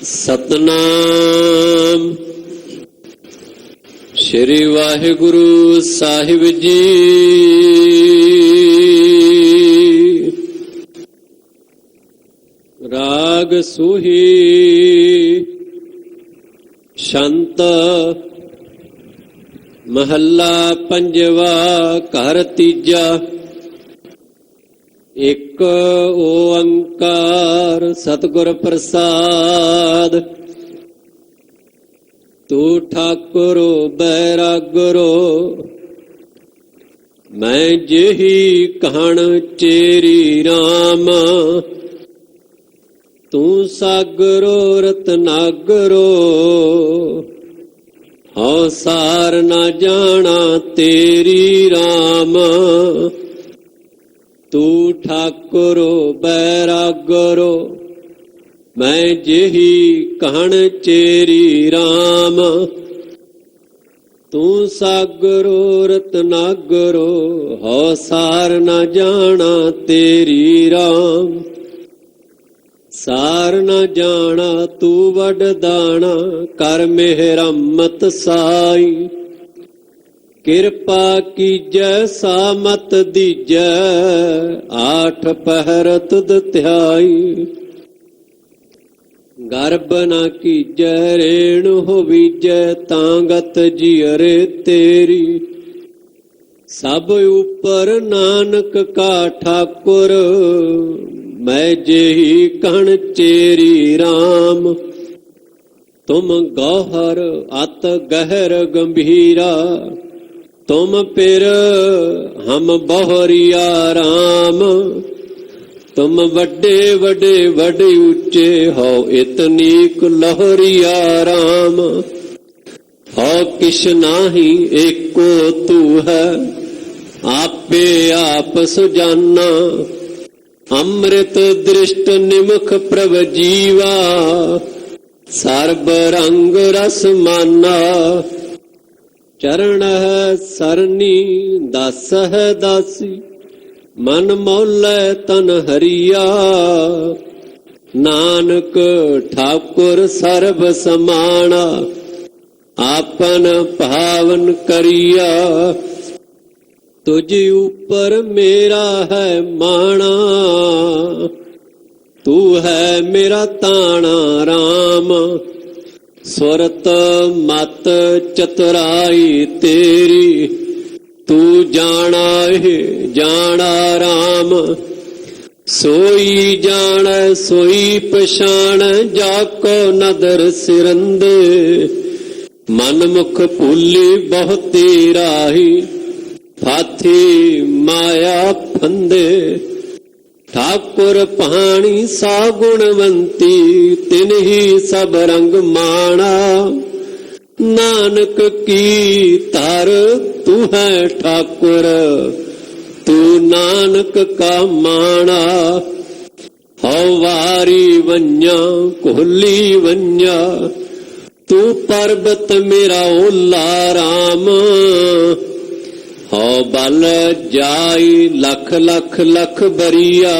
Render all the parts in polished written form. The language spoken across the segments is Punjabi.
सतनाम श्री वाहिगुरु साहिब जी। राग सूही शंत महला पंजवा घर तीजा। एक ओंकार सतगुर प्रसाद। तू ठाकुरो बैरागरो मैं जेही कहण चेरी राम। तू सागरो रतनागरो हौ सार न जाना तेरी राम। तू ठाकुरो बैरागरो मैं जेही कहण चेरी राम। तू सागरो रतनागरो हौ सार न जाना तेरी राम। सार न जाना तू वडदाना कर मेहरमत साई। किरपा कीजै सामत दीजै आठ पहर तुद ध्याई। गर्भ न कीजै रेणु होवीजै तांगत जियरे तेरी। सब ऊपर नानक का ठाकुर मैं जेही कहण चेरी राम। तुम गौहर अत गहर गंभीरा तुम पिर हम बहुरिया राम। तुम वड्डे वड्डे वड्डे ऊंचे हो इतनी कुलहरिया राम। हो किश नाही एको तू है आपे आप सुजाना। अमृत दृष्ट निमुख प्रभ जीवा सर्ब रंग रस माना। चरण है सरनी दास है दासी मन मौलै तन हरिया। नानक ठाकुर सर्ब समाना आपन पावन करिया। तुझ ऊपर मेरा है माना तू है मेरा ताना राम। सुरत मत चतुराई तेरी तू जाना है जाना राम। सोई जान सोई पछाण जाको नदर सिरंदे। मन मुख भूली बहुती राही फाथी माया फंदे। ठाकुर पाणी सा गुणवंती तिन ही सब रंग माना। नानक की तार तू है ठाकुर तू नानक का माना। हौ वारी वन्या कोहली वन्या तू पर्वत मेरा ओला राम। हौ बल जाई लख लख लख बरिया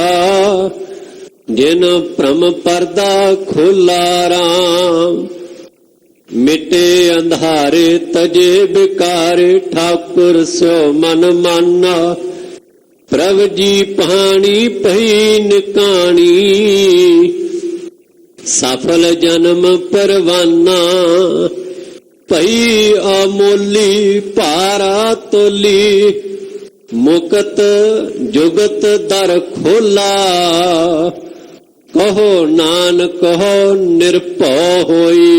जिन भ्रम पर्दा खोला राम। मिटे अंधारे तजे बिकारे ठाकुर सो मन माना। प्रभ जी पानी पही निकानी सफल जन्म परवाना। पई अमोली पारा तोली मुकत जुगत दर खोला। कहो नानक कहो निर्भय होई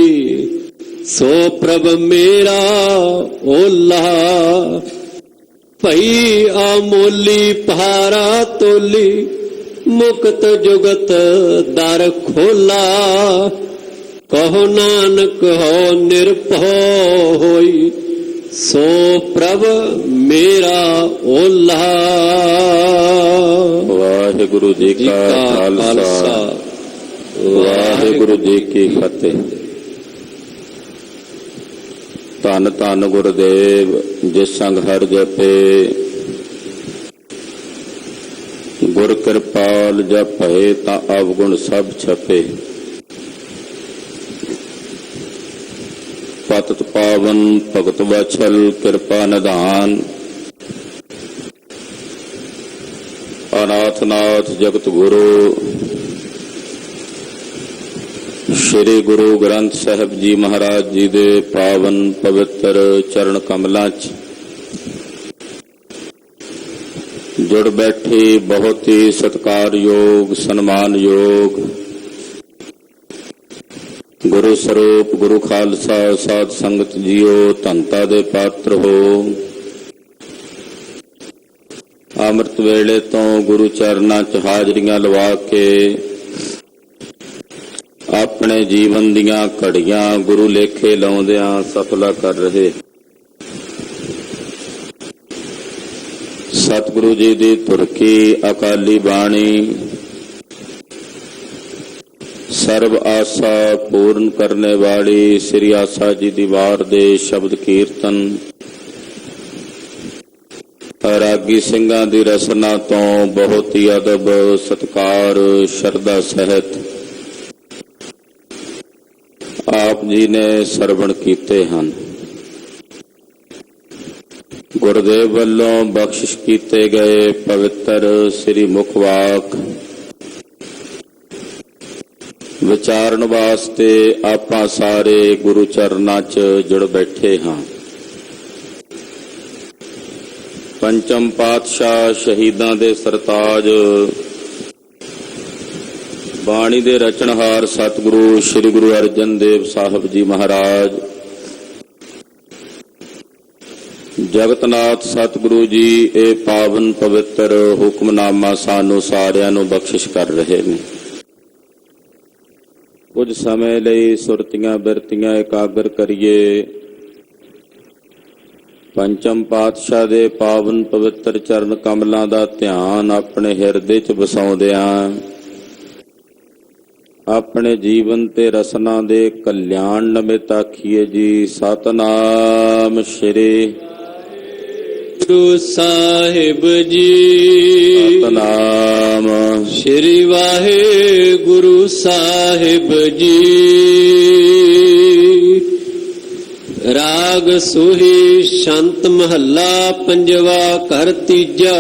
सो प्रभ मेरा ओला। पई अमोली पारा तोली मुकत जुगत दर खोला। कहो नानक हो निर्भय होई सो प्रभ मेरा ओला। वाहिगुरु जी का खालसा वाहिगुरु जी की फतेह। धन धन गुरुदेव जिस संग हर जपे गुर कृपाल जप भये ता अवगुण सब छपे। पतित पावन भगत वत्सल कृपा निधान। अनाथनाथ जगत गुरु श्री गुरु ग्रंथ साहिब जी महाराज जी दे पावन पवित्र चरण कमलों च जुड़ बैठे बहुत ही सत्कार योग सन्मान योग गुरु स्वरूप गुरु खालसा साध संगत जीओ धनता दे पात्र हो। अमृत वेले तो गुरु चरना च हाजरियां लवा के अपने जीवन दियां घड़ियां गुरु लेखे लाउंदियां सफला कर रहे। सतगुरु जी दी तुरकी अकाली बाणी सर्व आशा पूर्ण करने वाली श्री आशा जी दी वार दे शब्द कीर्तन रागी सिंघां दी रसना तो बहुत ही अदब सत्कार शरदा सहित आप जी ने सरवण कीते हैं। गुरुदेव वालों बख्शिश कीते गए पवित्र श्री मुखवाक विचारण वास्ते आपां सारे गुरु चरनां च जुड़ बैठे हाँ। पंचम पातशाह शहीदां दे सरताज बाणी दे रचनहार सतगुरु श्री गुरु अर्जन देव साहब जी महाराज जगतनाथ सतगुरु जी ये पावन पवित्र हुक्मनामा सानू सारियां नू बख्शिश कर रहे हैं। कुछ समय लई सुरतियां बिरतियां एकागर करिए पंचम पातशाह दे पावन पवित्र चरण कमलों का ध्यान अपने हिरदे च बसाउंदियां अपने जीवन ते रसना दे कल्याण नमित आखिए जी सतनाम श्री गुरु साहिब जी सतनाम श्री वाहे गुरु साहिब जी। राग सोही शांत महला पंजवा कर तीजा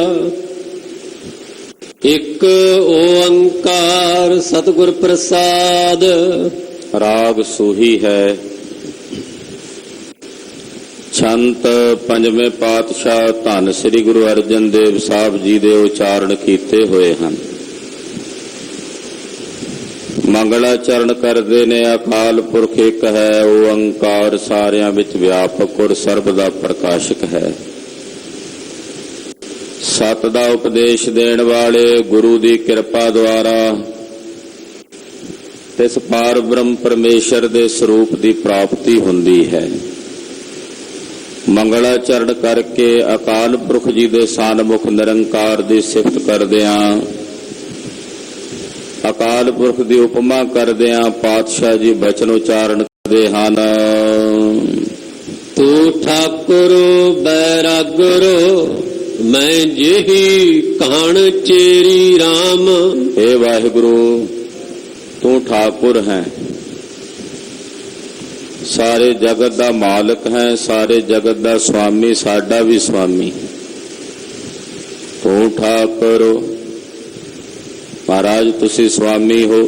एक ओंकार सतगुर प्रसाद। राग सूही है छंत पंजवें पातशाह धन श्री गुरु अर्जन देव साहब जी दे उचारण कीते हुए हैं। मंगलाचरण करते ने अकाल पुरख एक है ओंकार सारियां विच व्यापक और सर्ब दा प्रकाशक है। सत दा उपदेश देण वाले गुरु दी कृपा द्वारा तिस पार ब्रह्म परमेश्वर दे स्वरूप दी प्राप्ति हुंदी है। मंगलाचरण करके अकाल पुरख जी दे सानमुख निरंकार दी सिफत करदियां अकाल पुरख दी उपमा करदियां पातशाह जी बचन उचारण करदे हन। तू ठाकुरो बैरागरो मैं जेही कान चेरी राम। हे वाहिगुरु तू ठाकुर है सारे जगत का मालिक है सारे जगत का स्वामी साडा भी स्वामी तू ठाकुर हो। महाराज तुसी स्वामी हो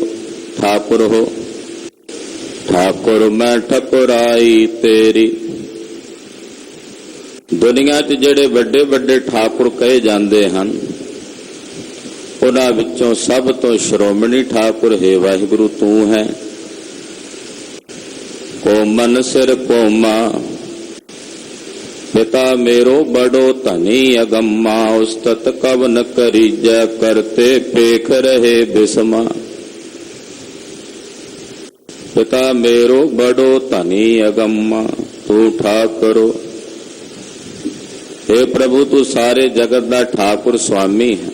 ठाकुर हो। ठाकुर मैं ठकुराई तेरी। दुनिया च जेड़े बड़े बड़े ठाकुर कहे जाते हैं उन्हां विचों सब तो श्रोमणी ठाकुर हे वाहिगुरु तू है। कोमन सिर कोमा पिता मेरो बड़ो धनी अगम्मा उस्तत कवन करीजै करते पेख रहे बिस्मा। पिता मेरो बड़ो धनी अगम्मा तू ठाकुरो। हे प्रभु तू सारे जगत का ठाकुर स्वामी है।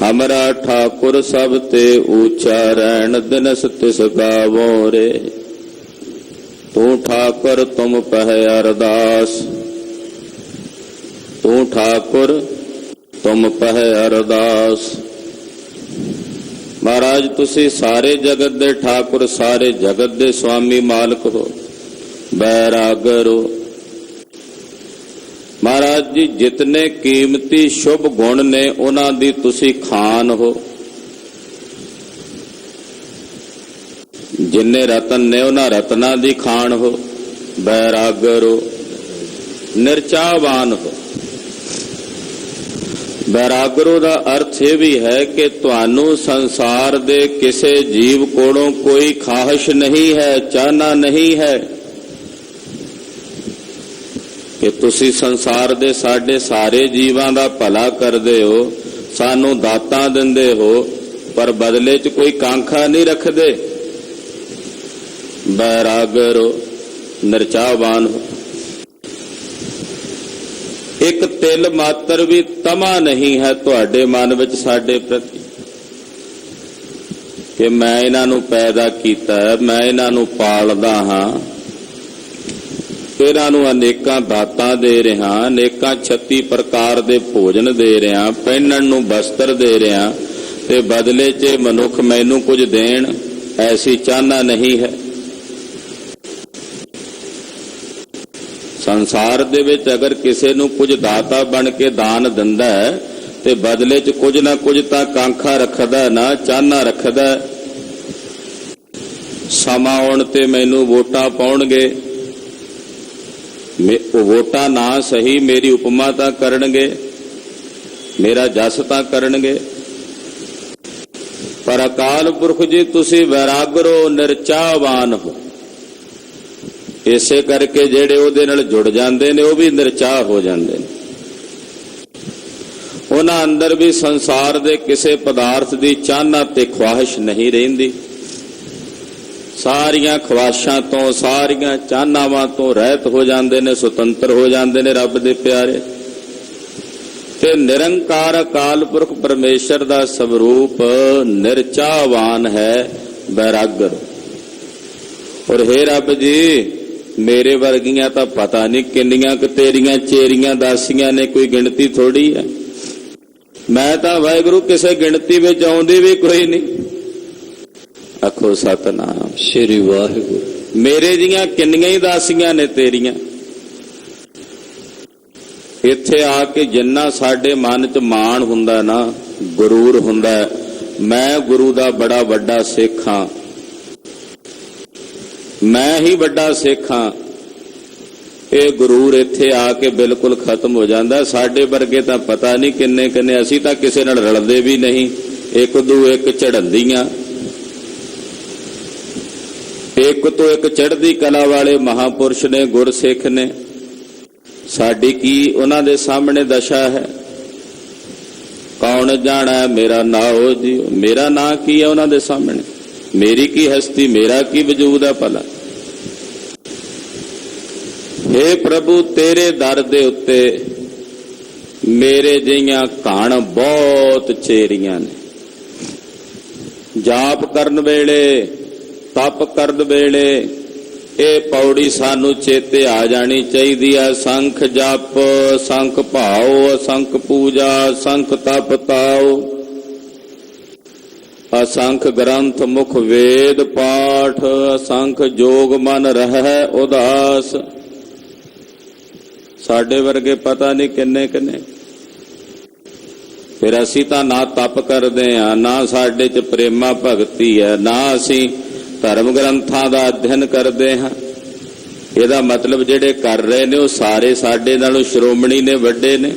हमारा ठाकुर सब ते ऊंचा रैन दिनस तिस गावो रे। तू ठाकुर तुम पह अरदास तू ठाकुर तुम पह अरदास। महाराज तुसी सारे जगत दे ठाकुर सारे जगत दे स्वामी मालक हो। बैरागरो। महाराज जी जितने कीमती शुभ गुण ने उन्हां दी तुसी खान हो, जिन्ने रतन ने उन्हां रत्नां दी खान हो। बैरागरो निर्चावान हो। बैरागरो का अर्थ यह भी है कि तुहानू संसार दे किसे जीव कोलों कोई खाहश नहीं है, चाहना नहीं है कि तुसी संसार दे साडे सारे जीवां दा भला करदे हो, सानू दातां दिंदे हो, पर बदले च कोई कांखा नहीं रखदे। बैरागरो निर्चावान हो। एक तिल मात्र भी तमा नहीं है तुहाडे मन विच साडे प्रति कि मैं इन्हां नूं पैदा कीता है, मैं इन्हां नूं पालदा हां, इन्हां नूं अनेकां दातां दे रहा, अनेकां 36 प्रकार दे भोजन दे रहा, पहनण नूं वस्त्र दे रहा, ते बदले च मनुख मैनूं कुछ देण, ऐसी चाहना नहीं है। संसार दे विच अगर किसी नूं कुछ दाता बन के दान दिंदा है ते बदले च कुछ ना कुछ तां कांखा रखदा ना, चाहना रखदा। समा आउण ते मैनूं वोटां पाउणगे, वोटां ना सही मेरी उपमा तां करनगे, मेरा जस तां करनगे। पर अकाल पुरख जी तुसीं वैरागरो निर्चावान हो। इसे करके जेड़े उहदे नाल जुड़ जांदे ने, वो भी निर्चाह हो जांदे ने। उन्हां अंदर भी संसार दे किसे पदार्थ की चाहना ते ख्वाहिश नहीं रहिंदी। सारियां ख्वाहिशां तो, सारियां चाहनावां तो रहत हो जांदे ने, सुतंत्र हो जांदे ने रब दे प्यारे। ते निरंकार अकाल पुरख परमेश्वर दा स्वरूप निर्चाहवान है, बैरागर। और हे रब जी मेरे वर्गियां तो पता नहीं किन्नियां क तेरियां चेरियां दासियां ने, कोई गिणती थोड़ी है। मैं तो वाहिगुरू किसे गिणती में आउंदी भी कोई नहीं। आखो सतनाम श्री वाहिगुरू। मेरे जियां किन्नियां ही दासियां ने तेरियां। इत्थे आके जिन्ना साडे मन च मान हुंदा ना, गुरूर हुंदा, मैं गुरु दा बड़ा वड्डा सिख हां, मैं ही वड्डा सिख हां, ये गुरूर इत्थे आके बिल्कुल खत्म हो जाता। साडे वर्गे तां पता नहीं किन्ने किन्ने, असीं तां किसे नाल रलदे भी नहीं, एक दू एक चढ़ंदियां, एक तो एक चढ़दी कला वाले महापुरुष ने, गुरसिख ने। साडी की उन्हां दे सामने दशा है। कौन जाना मेरा नाओ जी, मेरा ना की है उन्हां दे सामने, मेरी की हस्ती, मेरा की वजूद है भला। हे प्रभु तेरे दर दे उत्ते मेरे जिहियां घण बहुत चेरियां ने। जाप करन वेले, तप करन वेले ये पौड़ी सानू चेते आ जानी चाहिए है। संख जप, संख भाओ, असंख पूजा, संख तप ताओ, असंख ग्रंथ मुख वेद पाठ, असंख जोग मन रहै उदास। साडे वर्गे पता नहीं किन्ने किन्ने। फिर असी तां ना तप करदे हां, ना साडे च प्रेमा भगती है, ना असी धर्म ग्रंथां दा अध्ययन करदे हां। इहदा मतलब जिहड़े कर रहे ने वो सारे साडे नालों श्रोमणी ने, वड्डे ने।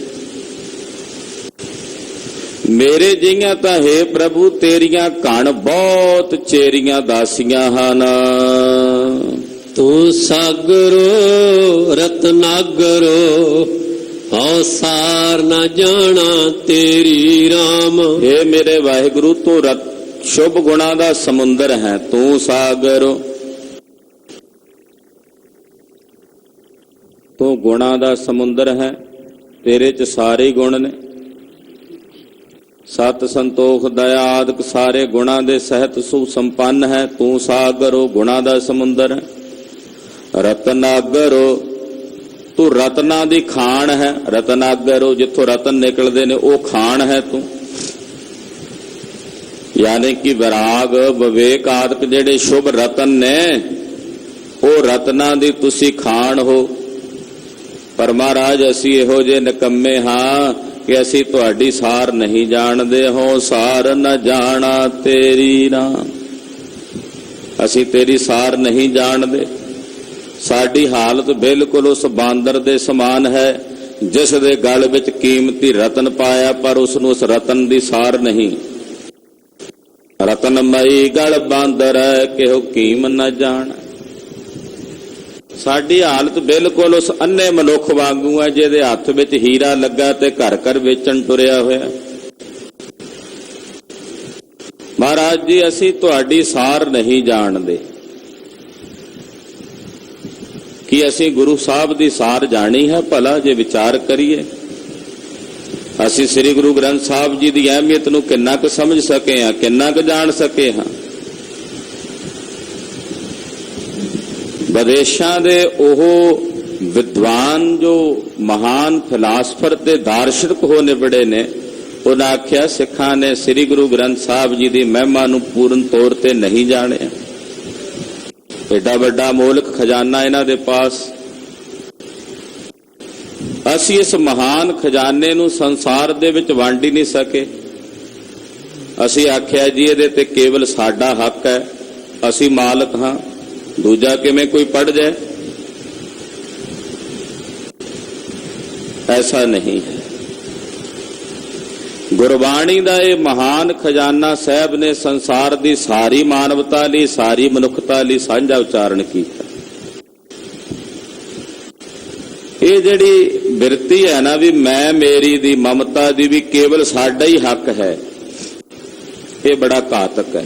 मेरे जिहियां तां हे प्रभु तेरियां घण बहुत चेरियां दासियां हन। तू सागरो रत्नागरो, हौ सार न जाना तेरी राम। हे मेरे वाहिगुरु तू शुभ गुणा दा समुंदर है, तू सागर, तू गुणा दा समुंदर है, तेरे च सारे गुण ने। सत संतोख दया आदि सारे गुणा दे सहत सुसंपन्न है, तू सागर गुणा दा समुंदर है। रत्नागर तू रत्ना दी खान है, रत्नागर जिथों रतन निकलते ने वो खान है तू। यानी कि विराग विवेक आदि जेडे शुभ रतन ने ਉਹ ਰਤਨਾਂ ਦੀ ਤੁਸੀਂ ਖਾਣ ਹੋ। ਪਰ ਮਹਾਰਾਜ ਅਸੀਂ ਇਹੋ ਜਿਹੇ ਨਿਕੰਮੇ ਹਾਂ ਕਿ ਅਸੀਂ ਤੁਹਾਡੀ ਸਾਰ ਨਹੀਂ ਜਾਣਦੇ। ਹੋ ਸਾਰ ਨ ਜਾਣਾ ਤੇਰੀ ਨਾ, ਅਸੀਂ ਤੇਰੀ ਸਾਰ ਨਹੀਂ ਜਾਣਦੇ। ਸਾਡੀ ਹਾਲਤ ਬਿਲਕੁਲ ਉਸ ਬਾਂਦਰ ਦੇ ਸਮਾਨ ਹੈ ਜਿਸ ਦੇ ਗਲ ਵਿੱਚ ਕੀਮਤੀ ਰਤਨ ਪਾਇਆ, ਪਰ ਉਸ ਨੂੰ ਉਸ ਰਤਨ ਦੀ ਸਾਰ ਨਹੀਂ। ਰਤਨਮਈ ਗਲ ਬਾਂਦਰ ਕਿਹੋ ਕੀਮ ਨ ਜਾਣ। ਸਾਡੀ ਹਾਲਤ ਬਿਲਕੁਲ ਉਸ ਅੰਨੇ ਮਨੁੱਖ ਵਾਂਗੂ ਹੈ ਜਿਹਦੇ ਹੱਥ ਵਿੱਚ ਹੀਰਾ ਲੱਗਾ ਤੇ ਘਰ ਘਰ ਵੇਚਣ ਤੁਰਿਆ ਹੋਇਆ। ਮਹਾਰਾਜ ਜੀ ਅਸੀਂ ਤੁਹਾਡੀ ਸਾਰ ਨਹੀਂ ਜਾਣਦੇ। ਕੀ ਅਸੀਂ ਗੁਰੂ ਸਾਹਿਬ ਦੀ ਸਾਰ ਜਾਣੀ ਹੈ? ਭਲਾ ਜੇ ਵਿਚਾਰ ਕਰੀਏ ਅਸੀਂ ਸ੍ਰੀ ਗੁਰੂ ਗ੍ਰੰਥ ਸਾਹਿਬ ਜੀ ਦੀ ਅਹਿਮੀਅਤ ਨੂੰ ਕਿੰਨਾ ਕੁ ਸਮਝ ਸਕੇ ਹਾਂ, ਕਿੰਨਾ ਕੁ ਜਾਣ ਸਕੇ ਹਾਂ। ਵਿਦੇਸ਼ਾਂ ਦੇ ਉਹ ਵਿਦਵਾਨ ਜੋ ਮਹਾਨ ਫਿਲਾਸਫਰ ਤੇ ਦਾਰਸ਼ਨਿਕ ਹੋ ਨਿਬੜੇ ਨੇ, ਉਹਨਾਂ ਆਖਿਆ ਸਿੱਖਾਂ ਨੇ ਸ੍ਰੀ ਗੁਰੂ ਗ੍ਰੰਥ ਸਾਹਿਬ ਜੀ ਦੀ ਮਹਿਮਾ ਨੂੰ ਪੂਰਨ ਤੌਰ ਤੇ ਨਹੀਂ ਜਾਣਿਆ। ਏਡਾ ਵੱਡਾ ਮੌਲਿਕ ਖਜ਼ਾਨਾ ਇਹਨਾਂ ਦੇ ਪਾਸ। ਅਸੀਂ ਇਸ ਮਹਾਨ ਖਜ਼ਾਨੇ ਨੂੰ ਸੰਸਾਰ ਦੇ ਵਿੱਚ ਵੰਡ ਹੀ ਨਹੀਂ ਸਕੇ। ਅਸੀਂ ਆਖਿਆ ਜੀ ਇਹਦੇ ਤੇ ਕੇਵਲ ਸਾਡਾ ਹੱਕ ਹੈ, ਅਸੀਂ ਮਾਲਕ ਹਾਂ, ਦੂਜਾ ਕਿਵੇਂ ਕੋਈ ਪੜ ਜਾਏ। ਐਸਾ ਨਹੀਂ ਹੈ। ਗੁਰਬਾਣੀ ਦਾ ਇਹ ਮਹਾਨ ਖਜ਼ਾਨਾ ਸਾਹਿਬ ਨੇ ਸੰਸਾਰ ਦੀ ਸਾਰੀ ਮਾਨਵਤਾ ਲਈ, ਸਾਰੀ ਮਨੁੱਖਤਾ ਲਈ ਸਾਂਝਾ ਉਚਾਰਨ ਕੀਤਾ। ਇਹ ਜਿਹੜੀ ਬਿਰਤੀ ਹੈ ਨਾ ਵੀ ਮੈਂ ਮੇਰੀ ਦੀ, ਮਮਤਾ ਦੀ, ਵੀ ਕੇਵਲ ਸਾਡਾ ਹੀ ਹੱਕ ਹੈ, ਇਹ ਬੜਾ ਘਾਤਕ ਹੈ।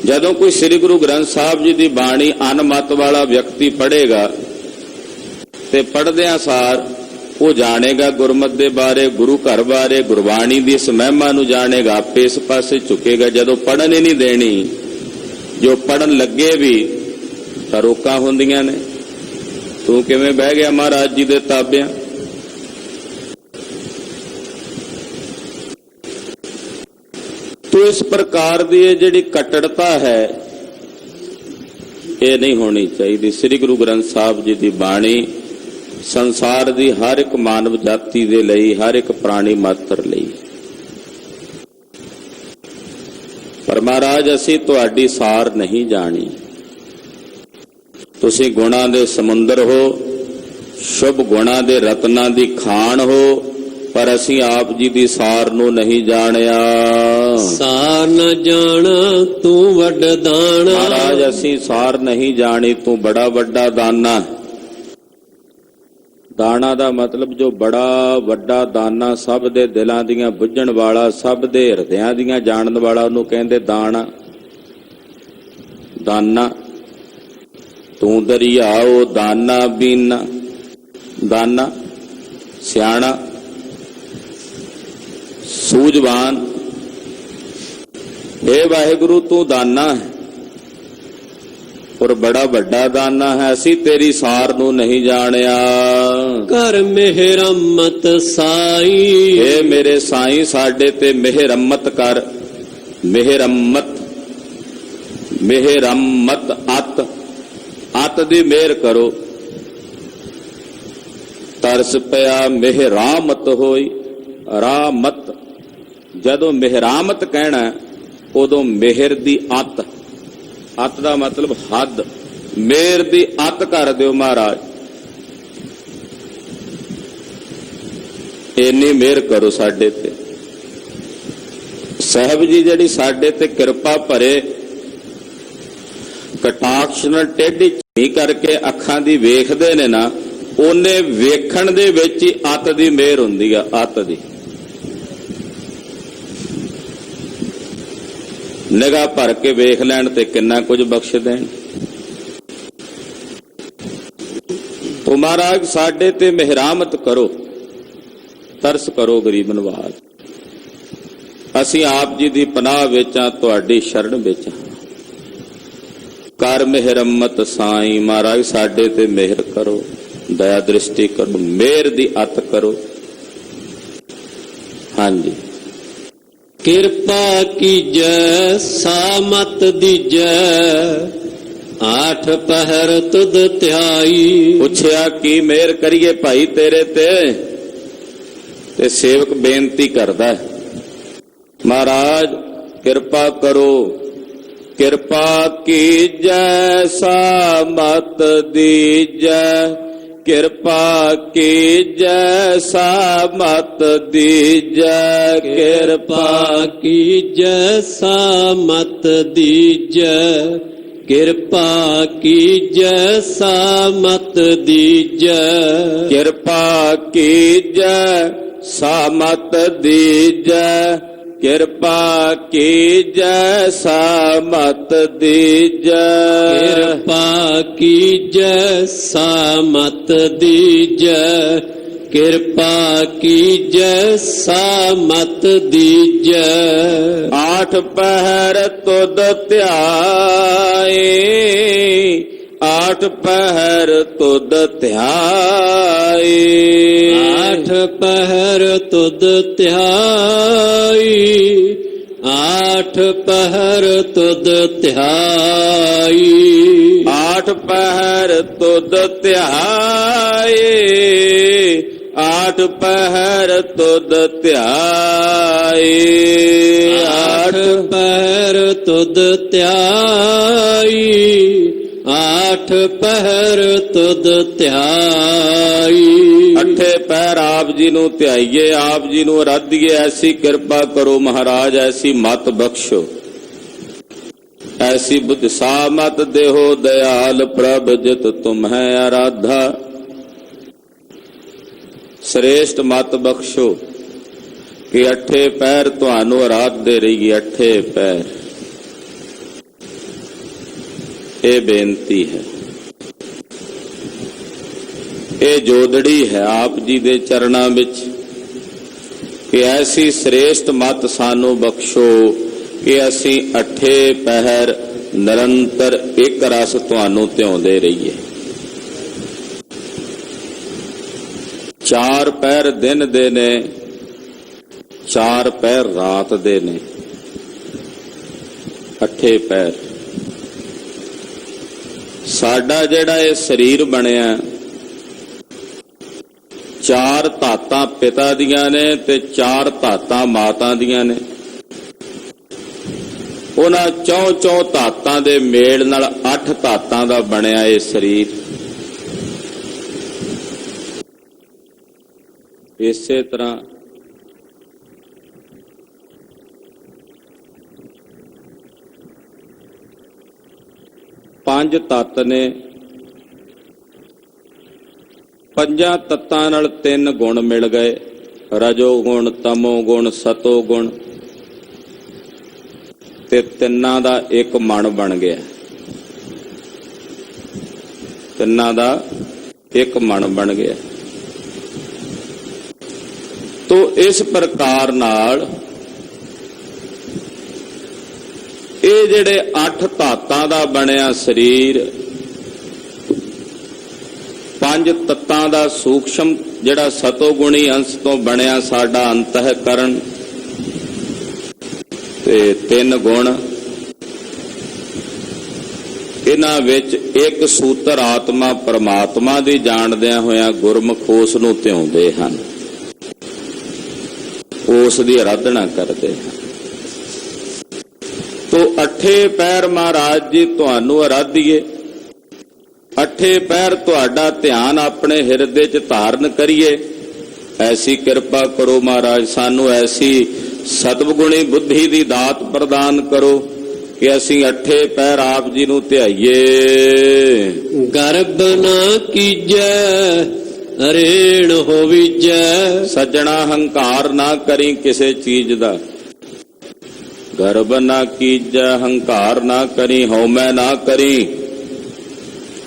ਜਦੋਂ ਕੋਈ ਸ੍ਰੀ ਗੁਰੂ ਗ੍ਰੰਥ ਸਾਹਿਬ ਜੀ ਦੀ ਬਾਣੀ ਅਨਮਤ ਵਾਲਾ ਵਿਅਕਤੀ ਪੜ੍ਹੇਗਾ ਤੇ ਪੜ੍ਹਦਿਆਂ ਸਾਰ ਉਹ ਜਾਣੇਗਾ ਗੁਰਮਤ ਦੇ ਬਾਰੇ, ਗੁਰੂ ਘਰ ਬਾਰੇ, ਗੁਰਬਾਣੀ ਦੀ ਇਸ ਮਹਿਮਾ ਨੂੰ ਜਾਣੇਗਾ, ਆਪੇ ਇਸ ਪਾਸੇ ਝੁਕੇਗਾ। ਜਦੋਂ ਪੜ੍ਹਨ ਹੀ ਨਹੀਂ ਦੇਣੀ, ਜੋ ਪੜ੍ਹਨ ਲੱਗੇ ਵੀ ਤਾਂ ਰੋਕਾਂ ਹੁੰਦੀਆਂ ਨੇ। ਤੂੰ ਕਿਵੇਂ ਬਹਿ ਗਿਆ ਮਹਾਰਾਜ ਜੀ ਦੇ ਤਾਬਿਆਂ? ਤੋ ਇਸ ਪ੍ਰਕਾਰ ਦੀ ਇਹ ਜਿਹੜੀ ਕੱਟੜਤਾ ਹੈ ਇਹ ਨਹੀਂ ਹੋਣੀ ਚਾਹੀਦੀ। ਸ੍ਰੀ ਗੁਰੂ ਗ੍ਰੰਥ ਸਾਹਿਬ ਜੀ ਦੀ ਬਾਣੀ ਸੰਸਾਰ ਦੀ ਹਰ ਇੱਕ ਮਾਨਵ ਜਾਤੀ ਦੇ ਲਈ, ਹਰ ਇੱਕ ਪ੍ਰਾਣੀ ਮਾਤਰ ਲਈ। ਪਰ ਮਹਾਰਾਜ ਅਸੀਂ ਤੁਹਾਡੀ ਸਾਰ ਨਹੀਂ ਜਾਣੀ। ਤੁਸੀਂ ਗੁਣਾਂ ਦੇ ਸਮੁੰਦਰ ਹੋ, ਸ਼ੁਭ ਗੁਣਾਂ ਦੇ ਰਤਨਾਂ ਦੀ ਖਾਣ ਹੋ, ਪਰ ਅਸੀਂ ਆਪ ਜੀ ਦੀ ਸਾਰ ਨੂੰ ਨਹੀਂ ਜਾਣਿਆ। ਸਾਰ ਨ ਜਾਣਾ ਤੂੰ ਵੱਡ ਦਾਣਾ। ਮਹਾਰਾਜ ਅਸੀਂ ਸਾਰ ਨਹੀਂ ਜਾਣੀ, ਤੂੰ ਬੜਾ ਵੱਡਾ ਦਾਨਾ। ਦਾਣਾ ਦਾ ਮਤਲਬ ਜੋ ਬੜਾ ਵੱਡਾ ਦਾਨਾ, ਸਭ ਦੇ ਦਿਲਾਂ ਦੀਆਂ ਬੁੱਝਣ ਵਾਲਾ, ਸਭ ਦੇ ਹਿਰਦਿਆਂ ਦੀਆਂ ਜਾਣਨ ਵਾਲਾ, ਉਹਨੂੰ ਕਹਿੰਦੇ ਦਾਣਾ। ਦਾਨਾ ਤੂੰ ਦਰਿਆਓ ਦਾਨਾ ਬੀਨਾ। ਦਾਨਾ ਸਿਆਣਾ, ਸੂਝਵਾਨ। ਇਹ ਵਾਹਿਗੁਰੂ ਤੂੰ ਦਾਨਾ ਹੈ ਔਰ ਬੜਾ ਵੱਡਾ ਦਾਨਾ ਹੈ। ਅਸੀਂ ਤੇਰੀ ਸਾਰ ਨੂੰ ਨਹੀਂ ਜਾਣਿਆ। ਕਰ ਮਿਹਰਮਤ ਸਾਈ। ਇਹ ਮੇਰੇ ਸਾਈਂ ਸਾਡੇ ਤੇ ਮਿਹਰਮਤ ਕਰ। ਮਿਹਰਮਤ, ਮਿਹਰਮਤ ਅਤ, ਅਤ ਦੀ ਮਿਹਰ ਕਰੋ। ਤਰਸ ਪਿਆ ਮਿਹਰਾਮਤ ਹੋਈ। ਰਾਮਤ ਜਦੋਂ ਮਿਹਰਾਮਤ ਕਹਿਣਾ ਉਦੋਂ ਮਿਹਰ ਦੀ ਅਤ, ਅਤ ਦਾ ਮਤਲਬ ਹੱਦ, ਮਿਹਰ ਦੀ ਅਤ ਕਰ ਦਿਓ ਮਹਾਰਾਜ। ਇੰਨੀ ਮਿਹਰ ਕਰੋ ਸਾਡੇ ਤੇ। ਸਾਹਿਬ ਜੀ ਜਿਹੜੀ ਸਾਡੇ ਤੇ ਕਿਰਪਾ ਭਰੇ ਕਟਾਕਸ਼ ਨਾਲ ਟੇਢੀ ਝੀ ਕਰਕੇ ਅੱਖਾਂ ਦੀ ਵੇਖਦੇ ਨੇ ਨਾ, ਉਹਨੇ ਵੇਖਣ ਦੇ ਵਿੱਚ ਹੀ ਅਤ ਦੀ ਮਿਹਰ ਹੁੰਦੀ ਆ। ਅਤ ਦੀ ਨਿਗਾਹ ਭਰ ਕੇ ਵੇਖ ਲੈਣ ਤੇ ਕਿੰਨਾ ਕੁਝ ਬਖਸ਼ ਦੇਣ। ਤੋ ਮਹਾਰਾਜ ਸਾਡੇ ਤੇ ਮਿਹਰਾਮਤ ਕਰੋ, ਤਰਸ ਕਰੋ ਗਰੀਬ ਨਵਾਜ਼। ਅਸੀਂ ਆਪ ਜੀ ਦੀ ਪਨਾਹ ਵਿੱਚ ਆ, ਤੁਹਾਡੀ ਸ਼ਰਨ ਵਿੱਚ ਹਾਂ। ਕਰ ਮਿਹਰਮਤ ਸਾਈਂ। ਮਹਾਰਾਜ ਸਾਡੇ ਤੇ ਮਿਹਰ ਕਰੋ, ਦਇਆ ਦ੍ਰਿਸ਼ਟੀ ਕਰੋ, ਮਿਹਰ ਦੀ ਅਤ ਕਰੋ। ਹਾਂਜੀ ਕਿਰਪਾ ਕੀਜੈ ਸਾਮਤ ਦੀਜੈ ਆਠ ਪਹਿਰ ਤੁਧ ਧਿਆਈ। ਪੁੱਛਿਆ ਕੀ ਮਿਹਰ ਕਰੀਏ ਭਾਈ ਤੇਰੇ ਤੇ ਸੇਵਕ ਬੇਨਤੀ ਕਰਦਾ ਹੈ, ਮਹਾਰਾਜ ਕਿਰਪਾ ਕਰੋ। ਕਿਰਪਾ ਕੀਜੈ ਸਾਮਤ ਦੀਜੈ, ਕਿਰਪਾ ਕੀਜੈ ਸਾਮਤ ਦੀਜੈ, ਕਿਰਪਾ ਕੀਜੈ ਸਾਮਤ ਦੀਜੈ, ਕਿਰਪਾ ਕੀਜੈ ਸਾਮਤ ਦੀਜੈ, ਕਿਰਪਾ ਕੀਜੈ ਸਾਮਤ ਦੀਜੈ, ਕਿਰਪਾ ਕੀਜੈ ਸਾਮਤ ਦੀਜੈ, ਕਿਰਪਾ ਕੀਜੈ ਸਾਮਤ ਦੀਜੈ, ਕਿਰਪਾ ਕੀਜੈ ਸਾਮਤ ਦੀਜੈ। ਆਠ ਪਹਿਰ ਤੁਧ ਧਿਆਏ, ਆਠ ਪਹਿਰ ਤੁਧ ਧਿਆਏ, ਆਠ ਪਹਿਰ ਤੁਧ ਧਿਆਈ, ਆਠ ਪਹਿਰ ਤੁਧ ਧਿਆਈ, ਆਠ ਪਹਿਰ ਤੁਧ ਧਿਆਏ, ਆਠ ਪਹਿਰ ਤੁਧ ਧਿਆਏ, ਆਠ ਪਹਿਰ ਤੁਧ ਧਿਆਈ, ਆਠ ਪਹਿਰ ਤੁਧ ਧਿਆਈ। ਅੱਠੇ ਪਹਿਰ ਆਪ ਜੀ ਨੂੰ ਧਿਆਈਏ, ਆਪ ਜੀ ਨੂੰ ਅਰਾਧੀਏ। ਐਸੀ ਕਿਰਪਾ ਕਰੋ ਮਹਾਰਾਜ, ਐਸੀ ਮਤ ਬਖਸ਼ੋ, ਐਸੀ ਬੁੱਧ ਸਾਮਤ ਦੇਹੋ ਦਇਆਲ ਪ੍ਰਭ ਜਿਤ ਤੁਮਹਿ ਆਰਾਧਾ। ਸ੍ਰੇਸ਼ਟ ਮਤ ਬਖਸ਼ੋ ਕਿ ਅੱਠੇ ਪੈਰ ਤੁਹਾਨੂੰ ਆਰਾਧਦੇ ਰਹੀਏ। ਅੱਠੇ ਪੈਰ, ਇਹ ਬੇਨਤੀ ਹੈ, ਇਹ ਜੋਦੜੀ ਹੈ ਆਪ ਜੀ ਦੇ ਚਰਨਾਂ ਵਿੱਚ ਕਿ ਐਸੀ ਸ੍ਰੇਸ਼ਟ ਮਤ ਸਾਨੂੰ ਬਖਸ਼ੋ ਕਿ ਅਸੀਂ ਅੱਠੇ ਪਹਿਰ ਨਿਰੰਤਰ ਇੱਕ ਰਸ ਤੁਹਾਨੂੰ ਧਿਆਉਂਦੇ ਰਹੀਏ। ਚਾਰ ਪਹਿਰ ਦਿਨ ਦੇ ਨੇ, ਚਾਰ ਪਹਿਰ ਰਾਤ ਦੇ ਨੇ। ਅੱਠੇ ਪਹਿਰ ਸਾਡਾ ਜਿਹੜਾ ਇਹ ਸਰੀਰ ਬਣਿਆ, ਚਾਰ ਧਾਤਾਂ ਪਿਤਾ ਦੀਆਂ ਨੇ ਤੇ ਚਾਰ ਧਾਤਾਂ ਮਾਤਾ ਦੀਆਂ ਨੇ। ਉਹਨਾਂ ਚੌ ਧਾਤਾਂ ਦੇ ਮੇਲ ਨਾਲ 8 ਧਾਤਾਂ ਦਾ ਬਣਿਆ ਇਹ ਸਰੀਰ। ਇਸੇ ਤਰ੍ਹਾਂ ਪੰਜ ਤੱਤ ਨੇ, ਪੰਜਾਂ ਤੱਤਾਂ ਨਾਲ 3 ਗੁਣ ਮਿਲ ਗਏ, ਰਜੋ ਗੁਣ, ਤਮੋ ਗੁਣ, ਸਤੋ ਗੁਣ, ਤੇ ਤਿੰਨਾਂ ਦਾ ਇੱਕ ਮਨ ਬਣ ਗਿਆ। ਤਿੰਨਾਂ ਦਾ ਇੱਕ ਮਨ ਬਣ ਗਿਆ। ਤੋ ਇਸ ਪ੍ਰਕਾਰ ਨਾਲ ਇਹ ਜਿਹੜੇ 8 ਧਾਤਾਂ ਦਾ ਬਣਿਆ ਸਰੀਰ, 5 ਤੱਤਾਂ ਦਾ ਸੂਖਸ਼ਮ ਜਿਹੜਾ ਸਤੋਗੁਣੀ ਅੰਸ਼ ਤੋਂ ਬਣਿਆ ਸਾਡਾ ਅੰਤःਕਰਣ, ਤੇ 3 ਗੁਣ, ਇਹਨਾਂ ਵਿੱਚ ਇੱਕ ਸੂਤਰ ਆਤਮਾ ਪਰਮਾਤਮਾ ਦੀ ਜਾਣਦਿਆਂ ਹੋਇਆਂ ਗੁਰਮੁਖ ਉਸ ਨੂੰ ਧਿਆਉਂਦੇ ਹਨ, ਉਸ ਦੀ ਆਰਾਧਨਾ ਕਰਦੇ ਹਨ। ਤੋ ਅੱਠੇ ਪੈਰ ਮਹਾਰਾਜ ਜੀ ਤੁਹਾਨੂੰ ਆਰਾਧੀਏ। ਅੱਠੇ ਪੈਰ ਤੁਹਾਡਾ ਧਿਆਨ ਆਪਣੇ ਹਿਰਦੇ 'ਚ ਧਾਰਨ ਕਰੀਏ। ਐਸੀ ਕਿਰਪਾ ਕਰੋ ਮਹਾਰਾਜ, ਸਾਨੂੰ ਐਸੀ ਸਤਿਗੁਣੀ ਬੁੱਧੀ ਦੀ ਦਾਤ ਪ੍ਰਦਾਨ ਕਰੋ ਕਿ ਅਸੀਂ ਅੱਠੇ ਪੈਰ ਆਪ ਜੀ ਨੂੰ ਧਿਆਈਏ। ਗਰਬ ਨਾ ਕੀਜੈ ਅਰੇਣ ਹੋਵੀਜੈ, ਸੱਜਣਾ ਹੰਕਾਰ ਨਾ ਕਰੀ ਕਿਸੇ ਚੀਜ਼ ਦਾ। ਗਰਬ ਨਾ ਕੀਜੈ, ਹੰਕਾਰ ਨਾ ਕਰੀ, ਹਉਮੈ ਨਾ ਕਰੀ,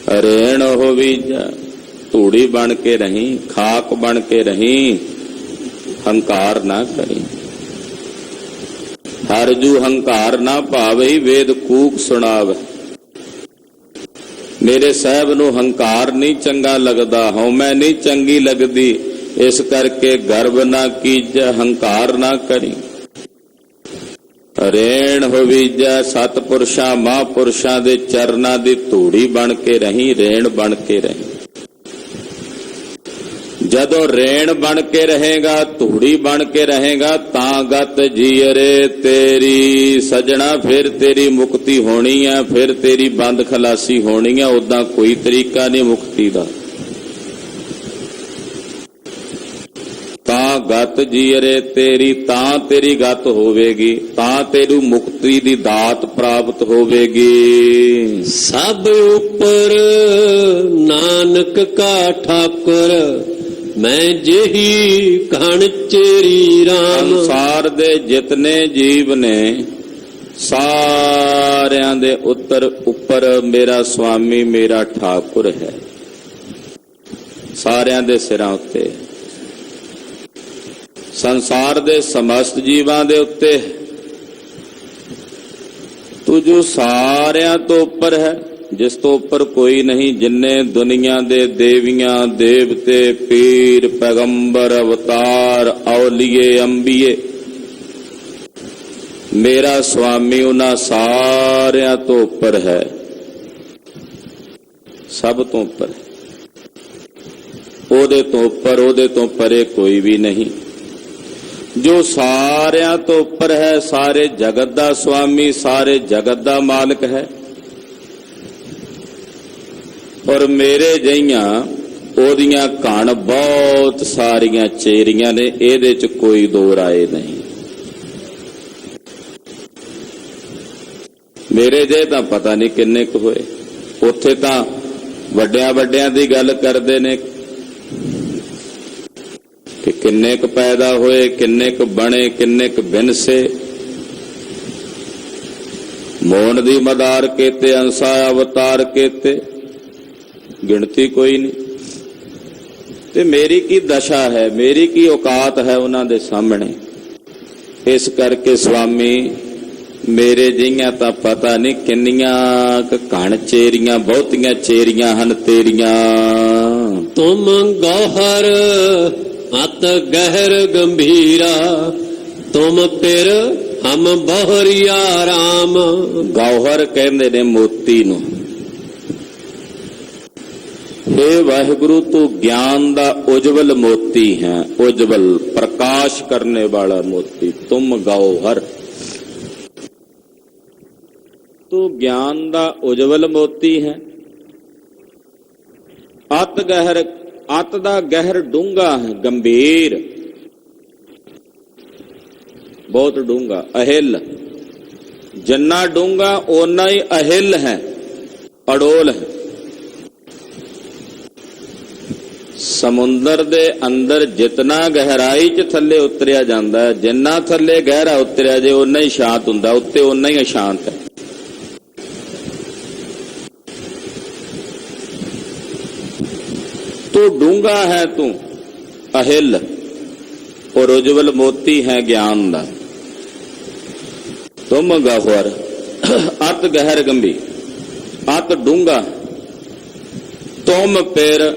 ਅਰੇਣ ਹੋਵੀਜੈ, ਧੂੜੀ ਬਣ ਕੇ ਰਹੀਂ, ਖਾਕ ਬਣ ਕੇ ਰਹੀਂ, ਹੰਕਾਰ ਨਾ ਕਰੀ। ਹਰ ਜੂ ਹੰਕਾਰ ਨਾ ਭਾਵਈ, ਵੇਦ ਕੂਕ ਸੁਣਾਵੇ। ਮੇਰੇ ਸਾਹਿਬ ਨੂੰ ਹੰਕਾਰ ਨਹੀਂ ਚੰਗਾ ਲੱਗਦਾ, ਹਉਮੈ ਨਹੀਂ ਚੰਗੀ ਲੱਗਦੀ, ਇਸ ਕਰਕੇ ਗਰਬ ਨਾ ਕੀਜੈ, ਹੰਕਾਰ ਨਾ ਕਰੀ। ਰੇਣ ਹੋਵੀਜੈ ਸਤਪੁਰਸ਼ਾਂ ਮਹਾਂਪੁਰਸ਼ਾਂ ਦੇ ਚਰਨਾਂ ਦੀ ਧੂੜੀ ਬਣ ਕੇ ਰਹੀਂ, ਰੇਣ ਬਣ ਕੇ ਰਹੀਂ। ਜਦੋਂ ਰੇਣ ਬਣ ਕੇ ਰਹੇਗਾ, ਧੂੜੀ ਬਣ ਕੇ ਰਹੇਗਾ, ਤਾਂ ਗਤ ਜੀਅਰੇ ਤੇਰੀ ਸਜਣਾ, ਫਿਰ ਤੇਰੀ ਮੁਕਤੀ ਹੋਣੀ ਹੈ, ਫਿਰ ਤੇਰੀ ਬੰਦ ਖਲਾਸੀ ਹੋਣੀ ਹੈ। ਉਦਾਂ ਕੋਈ ਤਰੀਕਾ ਨਹੀਂ ਮੁਕਤੀ ਦਾ। ਤਾਂ ਗਤ ਜੀਅਰੇ ਤੇਰੀ, ਤਾਂ ਤੇਰੀ ਗਤ ਹੋਵੇਗੀ, ਤਾਂ ਤੈਨੂੰ ਮੁਕਤੀ ਦੀ ਦਾਤ ਪ੍ਰਾਪਤ ਹੋਵੇਗੀ। ਸਭ ਉੱਪਰ ਨਾਨਕ ਕਾ ਠਾਕੁਰ, ਮੈਂ ਜਿਹੀ ਕਣ ਚੇਰੀ ਰਾਮ। ਸੰਸਾਰ ਦੇ ਜਿਤਨੇ ਜੀਵ ਨੇ, ਸਾਰਿਆਂ ਦੇ ਉੱਪਰ ਮੇਰਾ ਸੁਆਮੀ, ਮੇਰਾ ਠਾਕੁਰ ਹੈ। ਸਾਰਿਆਂ ਦੇ ਸਿਰਾਂ ਉੱਤੇ, ਸੰਸਾਰ ਦੇ ਸਮਸਤ ਜੀਵਾਂ ਦੇ ਉੱਤੇ ਤੂੰ ਜੋ ਸਾਰਿਆਂ ਤੋਂ ਉੱਪਰ ਹੈ, ਜਿਸ ਤੋਂ ਉੱਪਰ ਕੋਈ ਨਹੀਂ। ਜਿੰਨੇ ਦੁਨੀਆ ਦੇ ਦੇਵੀਆਂ ਦੇਵਤੇ, ਪੀਰ ਪੈਗੰਬਰ, ਅਵਤਾਰ, ਔਲੀਏ, ਅੰਬੀਏ, ਮੇਰਾ ਸੁਆਮੀ ਉਹਨਾਂ ਸਾਰਿਆਂ ਤੋਂ ਉੱਪਰ ਹੈ, ਸਭ ਤੋਂ ਉੱਪਰ ਹੈ। ਉਹਦੇ ਤੋਂ ਉੱਪਰ, ਉਹਦੇ ਤੋਂ ਪਰੇ ਕੋਈ ਵੀ ਨਹੀਂ। ਜੋ ਸਾਰਿਆਂ ਤੋਂ ਉੱਪਰ ਹੈ, ਸਾਰੇ ਜਗਤ ਦਾ ਸੁਆਮੀ, ਸਾਰੇ ਜਗਤ ਦਾ ਮਾਲਕ ਹੈ। ਔਰ ਮੇਰੇ ਜਿਹੀਆਂ ਉਹਦੀਆਂ ਘਣ ਬਹੁਤ ਸਾਰੀਆਂ ਚੇਰੀਆਂ ਨੇ, ਇਹਦੇ ਚ ਕੋਈ ਦੋ ਰਾਏ ਨਹੀਂ। ਮੇਰੇ ਜਿਹੇ ਤਾਂ ਪਤਾ ਨਹੀਂ ਕਿੰਨੇ ਕੁ ਹੋਏ। ਉੱਥੇ ਤਾਂ ਵੱਡਿਆਂ ਵੱਡਿਆਂ ਦੀ ਗੱਲ ਕਰਦੇ ਨੇ ਕਿ ਕਿੰਨੇ ਕੁ ਪੈਦਾ ਹੋਏ, ਕਿੰਨੇ ਕੁ ਬਣੇ, ਕਿੰਨੇ ਕੁ ਬਿਨਸੇ। ਮੋਹਨ ਦੀ ਮਦਾਰ ਕੀਤੇ, ਅੰਸਾ ਅਵਤਾਰ ਕੀਤੇ, ਗਿਣਤੀ ਕੋਈ ਨਹੀਂ। ਤੇ ਮੇਰੀ ਕੀ ਦਸ਼ਾ ਹੈ, ਮੇਰੀ ਕੀ ਔਕਾਤ ਹੈ ਉਹਨਾਂ ਦੇ ਸਾਹਮਣੇ। ਇਸ ਕਰਕੇ ਸੁਆਮੀ, ਮੇਰੇ ਜਿਹੀਆਂ ਤਾਂ ਪਤਾ ਨਹੀਂ ਕਿੰਨੀਆਂ ਘਣ ਚੇਰੀਆਂ, ਬਹੁਤੀਆਂ ਚੇਰੀਆਂ ਹਨ ਤੇਰੀਆਂ। ਤੁਮ ਗੌਹਰ ਅਤ ਗਹਿਰ ਗੰਭੀਰਾ, ਤੁਮ ਪਿਰ ਹਮ ਬਹੁਰੀਆ ਰਾਮ। ਗੌਹਰ ਕਹਿੰਦੇ ਨੇ ਮੋਤੀ ਨੂੰ। हे ਵਾਹਿਗੁਰੂ, ਤੂੰ ਗਿਆਨ ਦਾ ਉਜਵਲ ਮੋਤੀ ਹੈ, ਉਜਵਲ ਪ੍ਰਕਾਸ਼ ਕਰਨੇ ਵਾਲਾ ਮੋਤੀ। ਤੁਮ ਗੌਹਰ, ਤੂੰ ਗਿਆਨ ਦਾ ਉਜਵਲ ਮੋਤੀ ਹੈ। ਅਤ ਗਹਿਰ, ਅਤ ਦਾ ਗਹਿਰ ਡੂੰਘਾ ਹੈ, ਗੰਭੀਰ, ਬਹੁਤ ਡੂੰਘਾ। ਅਹਿਲ, ਜਿੰਨਾ ਡੂੰਘਾ ਓਨਾ ਹੀ ਅਹਿਲ ਹੈ, ਅਡੋਲ ਹੈ। ਸਮੁੰਦਰ ਦੇ ਅੰਦਰ ਜਿਤਨਾ ਗਹਿਰਾਈ ਚ ਥੱਲੇ ਉਤਰਿਆ ਜਾਂਦਾ ਹੈ, ਜਿੰਨਾ ਥੱਲੇ ਗਹਿਰਾ ਉਤਰਿਆ ਜੇ ਓਨਾ ਹੀ ਸ਼ਾਂਤ ਹੁੰਦਾ, ਉੱਤੇ ਓਨਾ ਹੀ ਅਸ਼ਾਂਤ ਹੈ। ਤੂੰ ਡੂੰਘਾ ਹੈ, ਤੂੰ ਅਹਿਲ ਔਰ ਉਜਵਲ ਮੋਤੀ ਹੈ ਗਿਆਨ ਦਾ। ਤੁਮ ਗਹੁਰ ਅਤ ਗਹਿਰ ਗੰਭੀਰ, ਅਤ ਡੂੰਘਾ। ਤੁਮ ਫਿਰ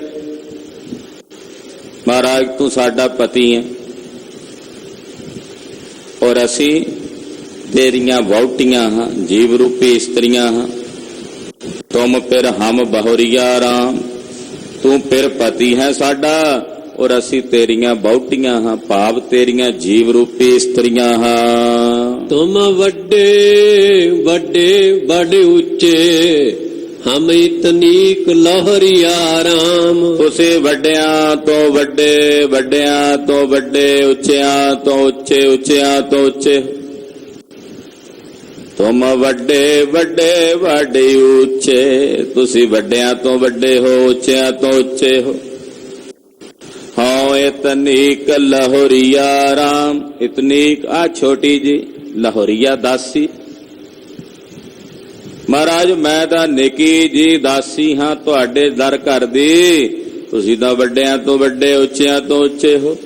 ਮਹਾਰਾਜ, ਤੂੰ ਸਾਡਾ ਪਤੀ ਹੈ ਔਰ ਅਸੀਂ ਤੇਰੀਆਂ ਵਹੁਟੀਆਂ ਹਾਂ, ਜੀਵ ਰੂਪੀ ਇਸਤਰੀਆਂ ਹਾਂ। ਤੁਮ ਫਿਰ ਹਮ ਬਹੁਰੀਆ ਰਾਮ, ਤੂੰ ਫਿਰ ਪਤੀ ਹੈ ਸਾਡਾ ਔਰ ਅਸੀਂ ਤੇਰੀਆਂ ਵਹੁਟੀਆਂ ਹਾਂ, ਭਾਵ ਤੇਰੀਆਂ ਜੀਵ ਰੂਪੀ ਇਸਤਰੀਆਂ ਹਾਂ। ਤੁਮ ਵੱਡੇ ਵੱਡੇ ਬੜੇ ਉੱਚੇ, ਹਮ ਇਤਨੀਕ ਲੋਹਰੀਆ ਰਾਮ। ਤੁਸੀਂ ਵੱਡਿਆਂ ਤੋਂ ਵੱਡੇ, ਵੱਡਿਆਂ ਤੋਂ ਵੱਡੇ, ਉੱਚਿਆਂ ਤੋਂ ਉੱਚੇ, ਉੱਚਿਆਂ ਤੋਂ ਉੱਚੇ। ਤੁਮ ਵੱਡੇ ਵੱਡੇ ਵੱਡੇ ਉੱਚੇ, ਤੁਸੀਂ ਵੱਡਿਆਂ ਤੋਂ ਵੱਡੇ ਹੋ, ਉੱਚਿਆਂ ਤੋਂ ਉੱਚੇ ਹੋ। ਹਾਂ ਇਤਨੀਕ ਲਹੋਰੀਆ ਰਾਮ, ਇਤਨੀਕ ਆ ਛੋਟੀ ਜੀ ਲਹੋਰੀਆ ਦਾਸੀ। ਮਹਾਰਾਜ, ਮੈਂ ਤਾਂ ਨਿੱਕੀ ਜੀ ਦਾਸੀ ਹਾਂ ਤੁਹਾਡੇ ਦਰ ਘਰ ਦੀ, ਤੁਸੀਂ ਤਾਂ ਵੱਡਿਆਂ ਤੋਂ ਵੱਡੇ, ਉੱਚਿਆਂ ਤੋਂ ਉੱਚੇ ਹੋ।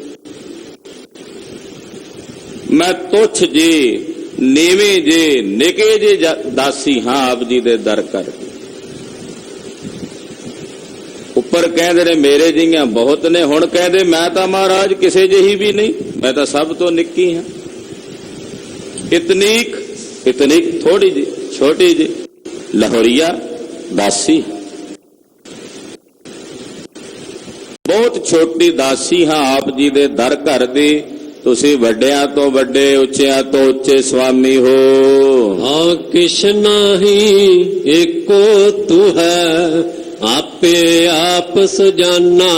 ਮੈਂ ਤੁੱਛ ਜੀ, ਨੀਵੀਂ ਜੀ, ਨਿੱਕੀ ਜੀ ਦਾਸੀ ਹਾਂ ਆਪ ਜੀ ਦੇ ਦਰ ਘਰ ਦੀ। ਉੱਪਰ ਕਹਿੰਦੇ ਨੇ ਮੇਰੇ ਜਿਹੀਆਂ ਬਹੁਤ ਨੇ, ਹੁਣ ਕਹਿੰਦੇ ਮੈਂ ਤਾਂ ਮਹਾਰਾਜ ਕਿਸੇ ਜਿਹੀ ਵੀ ਨਹੀਂ, ਮੈਂ ਤਾਂ ਸਭ ਤੋਂ ਨਿੱਕੀ ਹਾਂ। ਇਤਨੀਕ इतनी थोड़ी जी छोटी जी लाहौरिया दासी, बहुत छोटी दासी हाँ आप जी दे दर घर दी। तुसी वड्डियां तो वड्डे उच्चियां तो उच्चे स्वामी हो। हाँ किश नाही एको तू है आपे आप सजाना।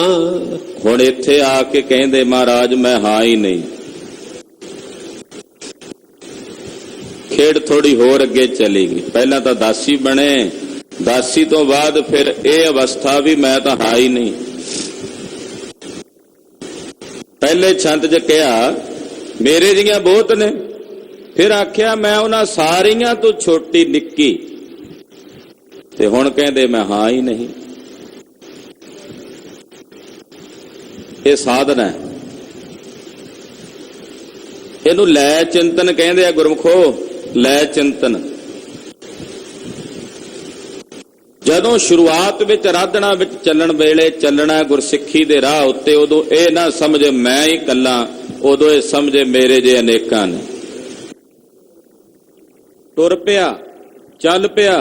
हुण इत्थे आके कहंदे महाराज मैं हाँ ही नहीं। खेड़ थोड़ी होर अगे चलेगी। पहला तो दासी बने, दासी तो बाद फिर यह अवस्था भी मैं तो हाँ ही नहीं। पहले छंद च कहा मेरे जियां बहुत ने, फिर आख्या मैं उन्हां सारियां तो छोटी निक्की, ते हुण कहंदे मैं हाँ ही नहीं। ये साधन है, इनू लै चिंतन कहंदे आ गुरमुखो। लै चिंतन जदों शुरुआत विच आराधना विच चलण वेले चलना गुरसिੱਖੀ दे राह उत्ते, उदों ये ना समझे मैं ही कल्ला, उदों ये समझे मेरे जे अनेकां ने। तुर पिया चल पिया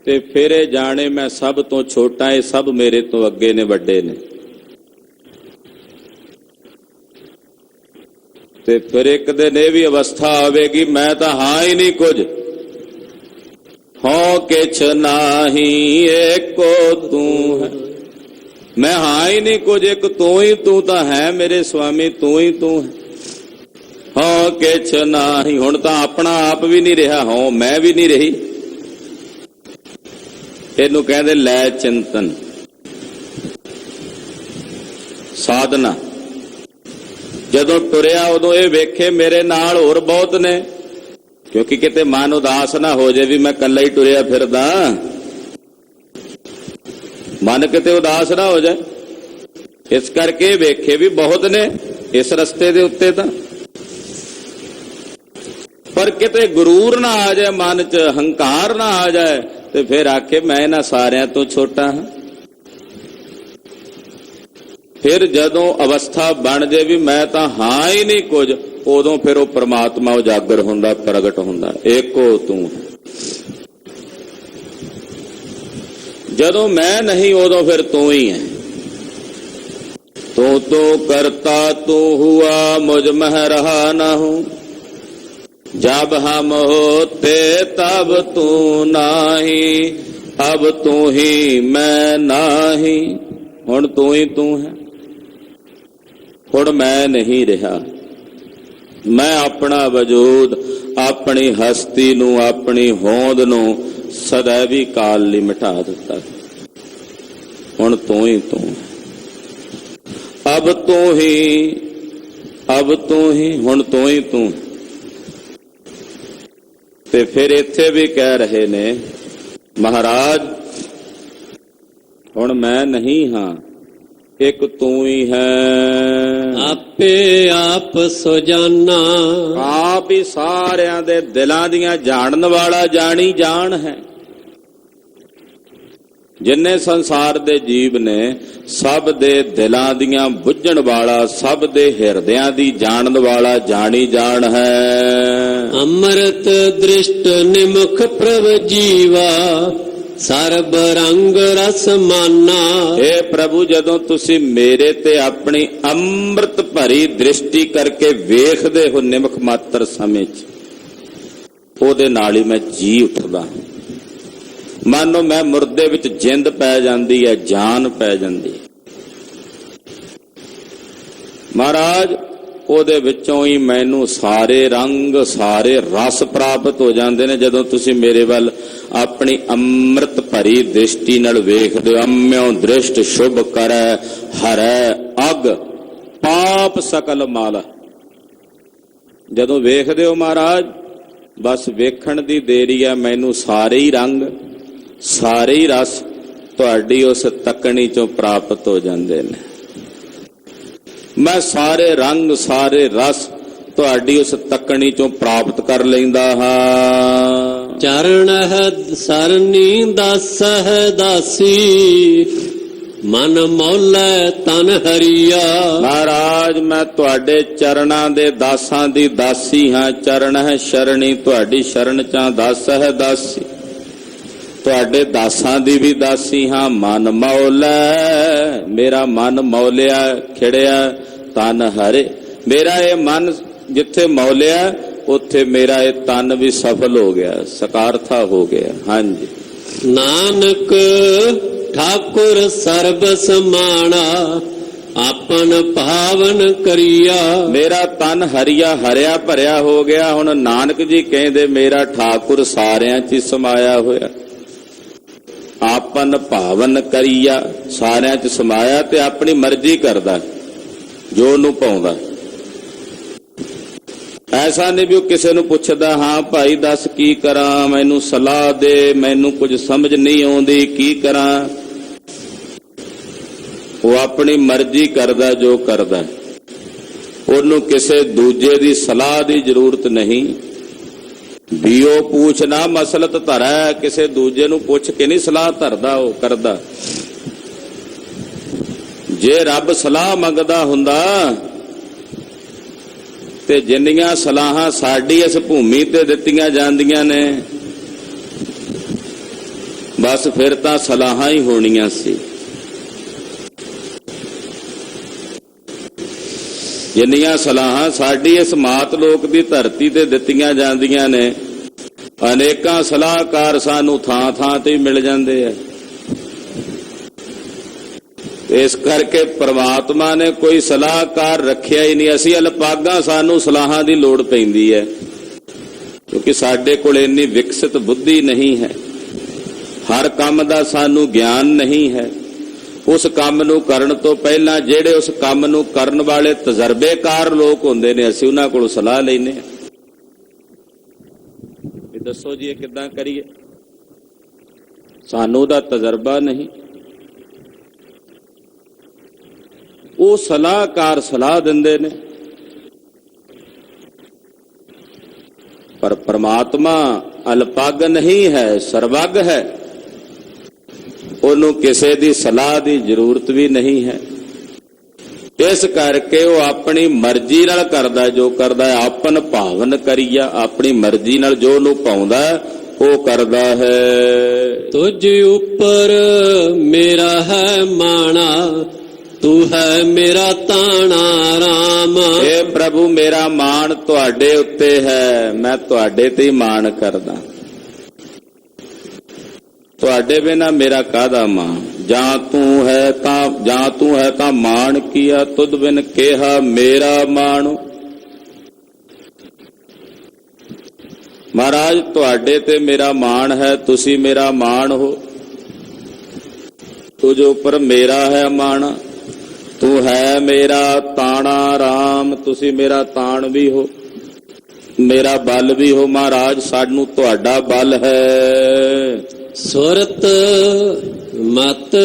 ते फिर जाने मैं सब तो छोटा, ये सब मेरे तो अगे ने वड्डे ने। ते फिर एक दिन ये भी अवस्था आवेगी मैं तो हाँ ही नहीं कुछ। हो किछ नाही एको तू है, मैं हाँ ही नहीं कुछ, एक तू ही तू तो है मेरे स्वामी, तू ही तू है। हो किछ नाही, हुण तो अपना आप भी नहीं रहा, हो मैं भी नहीं रही। इनू कहंदे लै चिंतन साधना। जदों टुरिया उदों ये वेखे मेरे नाल होर बहुत ने, क्योंकि किते मन उदास ना हो जाए भी मैं कल्ला ही टुरिया फिरदा, मन किते उदास ना हो जाए, इस करके वेखे भी बहुत ने इस रस्ते दे उत्ते। तां पर किते गुरूर ना आ जाए, मन च हंकार ना आ जाए, तो फिर आखे मैं ना सारियां तो छोटा हाँ। फिर जदों अवस्था बन जाए भी मैं तो हाँ ही नहीं कुछ, उदों फिर वो परमात्मा उजागर हुंदा, प्रगट हुंदा, एको तू है। जदों मैं नहीं उदों फिर तू ही है। तू करता तू हुआ मुझ में रहा न हूं, जब हम होते तब तू नाही, अब तू ही मैं नाही। हुण तू ही तू है, हुण मैं नहीं रहा। मैं अपना वजूद, अपनी हस्ती नू, अपनी होंद नू सदैवी काल लई मिटा दिता। हुण तू ही तू है, अब तू ही, अब तू ही, हुण तू ही तू है। ते फिर इत्थे भी कह रहे ने महाराज हुण मैं नहीं हाँ, एक तू ही है। आपे आप सुजाना, आप ही सारियां दे दिलां दियां जानन वाला, जानी जान है। जिन्ने संसार दे जीव ने सब दे दिलां दियां बुझण वाला, सब दे हिरदियां दी जानन वाला, जानी जान है। अमृत दृष्ट निमुख प्रभ जीवा, सरब रंग रस माना। हे प्रभु जदों तुसी मेरे ते अपनी अमृत भरी दृष्टि करके वेखदे हो निमख मात्र समय च, ओदे नाल ही मैं जी उठदा। मानो मैं मुर्दे विच जिंद पै जांदी है, जान पै जांदी। महाराज ओदे विचों ही मैनू सारे रंग सारे रस प्राप्त हो जाते ने जदों तुसी मेरे वल अपनी अमृत भरी दृष्टि नाल वेखदे हो। अम्यों दृष्ट शुभ करै हरै अग पाप सकल माल। जदों वेखदे हो महाराज बस वेखण दी देरी है, मैनू सारे ही रंग सारे ही रस तुहाडी उस तकनी चों प्राप्त हो जाते ने। मैं सारे रंग सारे रस तुहाडी उस तकनी चों प्राप्त कर लैंदा हां। चरण है सरनी दास है दासी, ਮਨ ਮੌਲੇ ਤਨ ਹਰੀਆ। ਮਹਾਰਾਜ ਮੈਂ ਤੁਹਾਡੇ ਚਰਨਾਂ ਦੇ ਦਾਸਾਂ ਦੀ ਦਾਸੀ ਹਾਂ। ਚਰਨ ਹੈ ਸ਼ਰਣੀ, ਤੁਹਾਡੀ ਸ਼ਰਨ ਚਾਂ ਦਾਸ ਹੈ ਦਾਸੀ। ਤੁਹਾਡੇ ਦਾਸਾਂ ਦੀ ਵੀ ਦਾਸੀ ਹਾਂ। ਮਨ ਮੌਲੇ, ਮੇਰਾ ਮਨ ਮੌਲਿਆ ਖਿੜਿਆ। ਤਨ ਹਰੇ, ਮੇਰਾ ਇਹ ਮਨ ਜਿੱਥੇ ਮੌਲਿਆ ਉੱਥੇ ਮੇਰਾ ਇਹ ਤਨ ਵੀ ਸਫਲ ਹੋ ਗਿਆ, ਸਕਾਰਥਾ ਹੋ ਗਿਆ। ਹਾਂਜੀ। ਨਾਨਕ ਠਾਕੁਰ ਸਰਬ ਸਮਾਣਾ, ਆਪਨ ਭਾਵਨ ਕਰੀਆ। ਮੇਰਾ ਤਨ ਹਰੀਆ ਹਰਿਆ ਭਰਿਆ ਹੋ ਗਿਆ। ਹੁਣ ਨਾਨਕ ਜੀ ਕਹਿੰਦੇ ਮੇਰਾ ਠਾਕੁਰ ਸਾਰਿਆਂ 'ਚ ਸਮਾਇਆ ਹੋਇਆ। ਆਪਨ ਭਾਵਨ ਕਰੀਆ, ਸਾਰਿਆਂ 'ਚ ਸਮਾਇਆ ਤੇ ਆਪਣੀ ਮਰਜ਼ੀ ਕਰਦਾ ਜੋ ਉਹਨੂੰ ਪਾਉਂਦਾ। ਐਸਾ ਨਹੀਂ ਵੀ ਉਹ ਕਿਸੇ ਨੂੰ ਪੁੱਛਦਾ, ਹਾਂ ਭਾਈ ਦੱਸ ਕੀ ਕਰਾਂ, ਮੈਨੂੰ ਸਲਾਹ ਦੇ, ਮੈਨੂੰ ਕੁਝ ਸਮਝ ਨਹੀਂ ਆਉਂਦੀ, ਕੀ ਕਰਾਂ। ਉਹ ਆਪਣੀ ਮਰਜ਼ੀ ਕਰਦਾ ਜੋ ਕਰਦਾ। ਉਹਨੂੰ ਕਿਸੇ ਦੂਜੇ ਦੀ ਸਲਾਹ ਦੀ ਜ਼ਰੂਰਤ ਨਹੀਂ। ਵੀ ਉਹ ਪੁੱਛਣਾ ਮਸਲਤ ਧਰੈ, ਕਿਸੇ ਦੂਜੇ ਨੂੰ ਪੁੱਛ ਕੇ ਨਹੀਂ ਸਲਾਹ ਧਰਦਾ, ਉਹ ਕਰਦਾ। ਜੇ ਰੱਬ ਸਲਾਹ ਮੰਗਦਾ ਹੁੰਦਾ ਤੇ ਜਿੰਨੀਆਂ ਸਲਾਹਾਂ ਸਾਡੀ ਇਸ ਭੂਮੀ ਤੇ ਦਿੱਤੀਆਂ ਜਾਂਦੀਆਂ ਨੇ, ਬਸ ਫਿਰ ਤਾਂ ਸਲਾਹਾਂ ਹੀ ਹੋਣੀਆਂ ਸੀ। ਜਿੰਨੀਆਂ ਸਲਾਹਾਂ ਸਾਡੀ ਇਸ ਮਾਤ ਲੋਕ ਦੀ ਧਰਤੀ ਤੇ ਦਿੱਤੀਆਂ ਜਾਂਦੀਆਂ ਨੇ, ਅਨੇਕਾਂ ਸਲਾਹਕਾਰ ਸਾਨੂੰ ਥਾਂ ਥਾਂ ਤੇ ਮਿਲ ਜਾਂਦੇ ਆ। ਇਸ ਕਰਕੇ ਪ੍ਰਮਾਤਮਾ ਨੇ ਕੋਈ ਸਲਾਹਕਾਰ ਰੱਖਿਆ ਹੀ ਨਹੀਂ। ਅਸੀਂ ਅਲਪਾਗਾ, ਸਾਨੂੰ ਸਲਾਹਾਂ ਦੀ ਲੋੜ ਪੈਂਦੀ ਹੈ ਕਿਉਂਕਿ ਸਾਡੇ ਕੋਲ ਇੰਨੀ ਵਿਕਸਿਤ ਬੁੱਧੀ ਨਹੀਂ ਹੈ। ਹਰ ਕੰਮ ਦਾ ਸਾਨੂੰ ਗਿਆਨ ਨਹੀਂ ਹੈ। ਉਸ ਕੰਮ ਨੂੰ ਕਰਨ ਤੋਂ ਪਹਿਲਾਂ ਜਿਹੜੇ ਉਸ ਕੰਮ ਨੂੰ ਕਰਨ ਵਾਲੇ ਤਜਰਬੇਕਾਰ ਲੋਕ ਹੁੰਦੇ ਨੇ, ਅਸੀਂ ਉਹਨਾਂ ਕੋਲੋਂ ਸਲਾਹ ਲੈਂਦੇ ਹਾਂ। ਇਹ ਦੱਸੋ ਜੀ ਇਹ ਕਿੱਦਾਂ ਕਰੀਏ, ਸਾਨੂੰ ਉਹਦਾ ਤਜਰਬਾ ਨਹੀਂ। ਉਹ ਸਲਾਹਕਾਰ ਸਲਾਹ ਦਿੰਦੇ ਨੇ, ਪਰ ਪ੍ਰਮਾਤਮਾ ਅਲਪੱਗ ਨਹੀਂ ਹੈ, ਸਰਵੱਗ ਹੈ। ਉਹਨੂੰ ਕਿਸੇ ਦੀ ਸਲਾਹ ਦੀ ਜ਼ਰੂਰਤ ਵੀ ਨਹੀਂ ਹੈ। ਇਸ ਕਰਕੇ ਉਹ ਆਪਣੀ ਮਰਜ਼ੀ ਨਾਲ ਕਰਦਾ ਜੋ ਕਰਦਾ ਹੈ। ਆਪਨ ਭਾਵਨ ਕਰੀਆ, ਆਪਣੀ ਮਰਜ਼ੀ ਨਾਲ ਜੋ ਉਹਨੂੰ ਪਾਉਂਦਾ ਉਹ ਕਰਦਾ ਹੈ। ਤੁਝ ਉੱਪਰ ਮੇਰਾ ਹੈ ਮਾਣਾ, ਤੂੰ ਹੈ ਮੇਰਾ ਤਾਣਾ ਰਾਮ। ਇਹ ਪ੍ਰਭੂ ਮੇਰਾ ਮਾਣ ਤੁਹਾਡੇ ਉੱਤੇ ਹੈ, ਮੈਂ ਤੁਹਾਡੇ ਤੇ ਹੀ ਮਾਣ ਕਰਦਾ। ਤੁਹਾਡੇ ਬਿਨਾ ਮੇਰਾ ਕਾਹਦਾ ਮਾਣ। ਜਾਂ ਤੂੰ ਹੈ ਤਾਂ ਮਾਣ ਕੀਆ, ਤੁਧ ਬਿਨ ਕਿਹਾ ਮੇਰਾ ਮਾਣ। ਮਹਾਰਾਜ ਤੁਹਾਡੇ ਤੇ ਮੇਰਾ ਮਾਣ ਹੈ, ਤੁਸੀਂ ਮੇਰਾ ਮਾਣ ਹੋ। ਤੁਝ ਉੱਪਰ ਮੇਰਾ ਹੈ ਮਾਣ, ਤੂੰ ਹੈ ਮੇਰਾ ਤਾਣਾ ਰਾਮ। ਤੁਸੀਂ ਮੇਰਾ ਤਾਣ ਵੀ ਹੋ, ਮੇਰਾ ਬਲ ਵੀ ਹੋ। ਮਹਾਰਾਜ ਸਾਨੂੰ ਤੁਹਾਡਾ ਬਲ ਹੈ। ਸੁਰਤ ਮਤ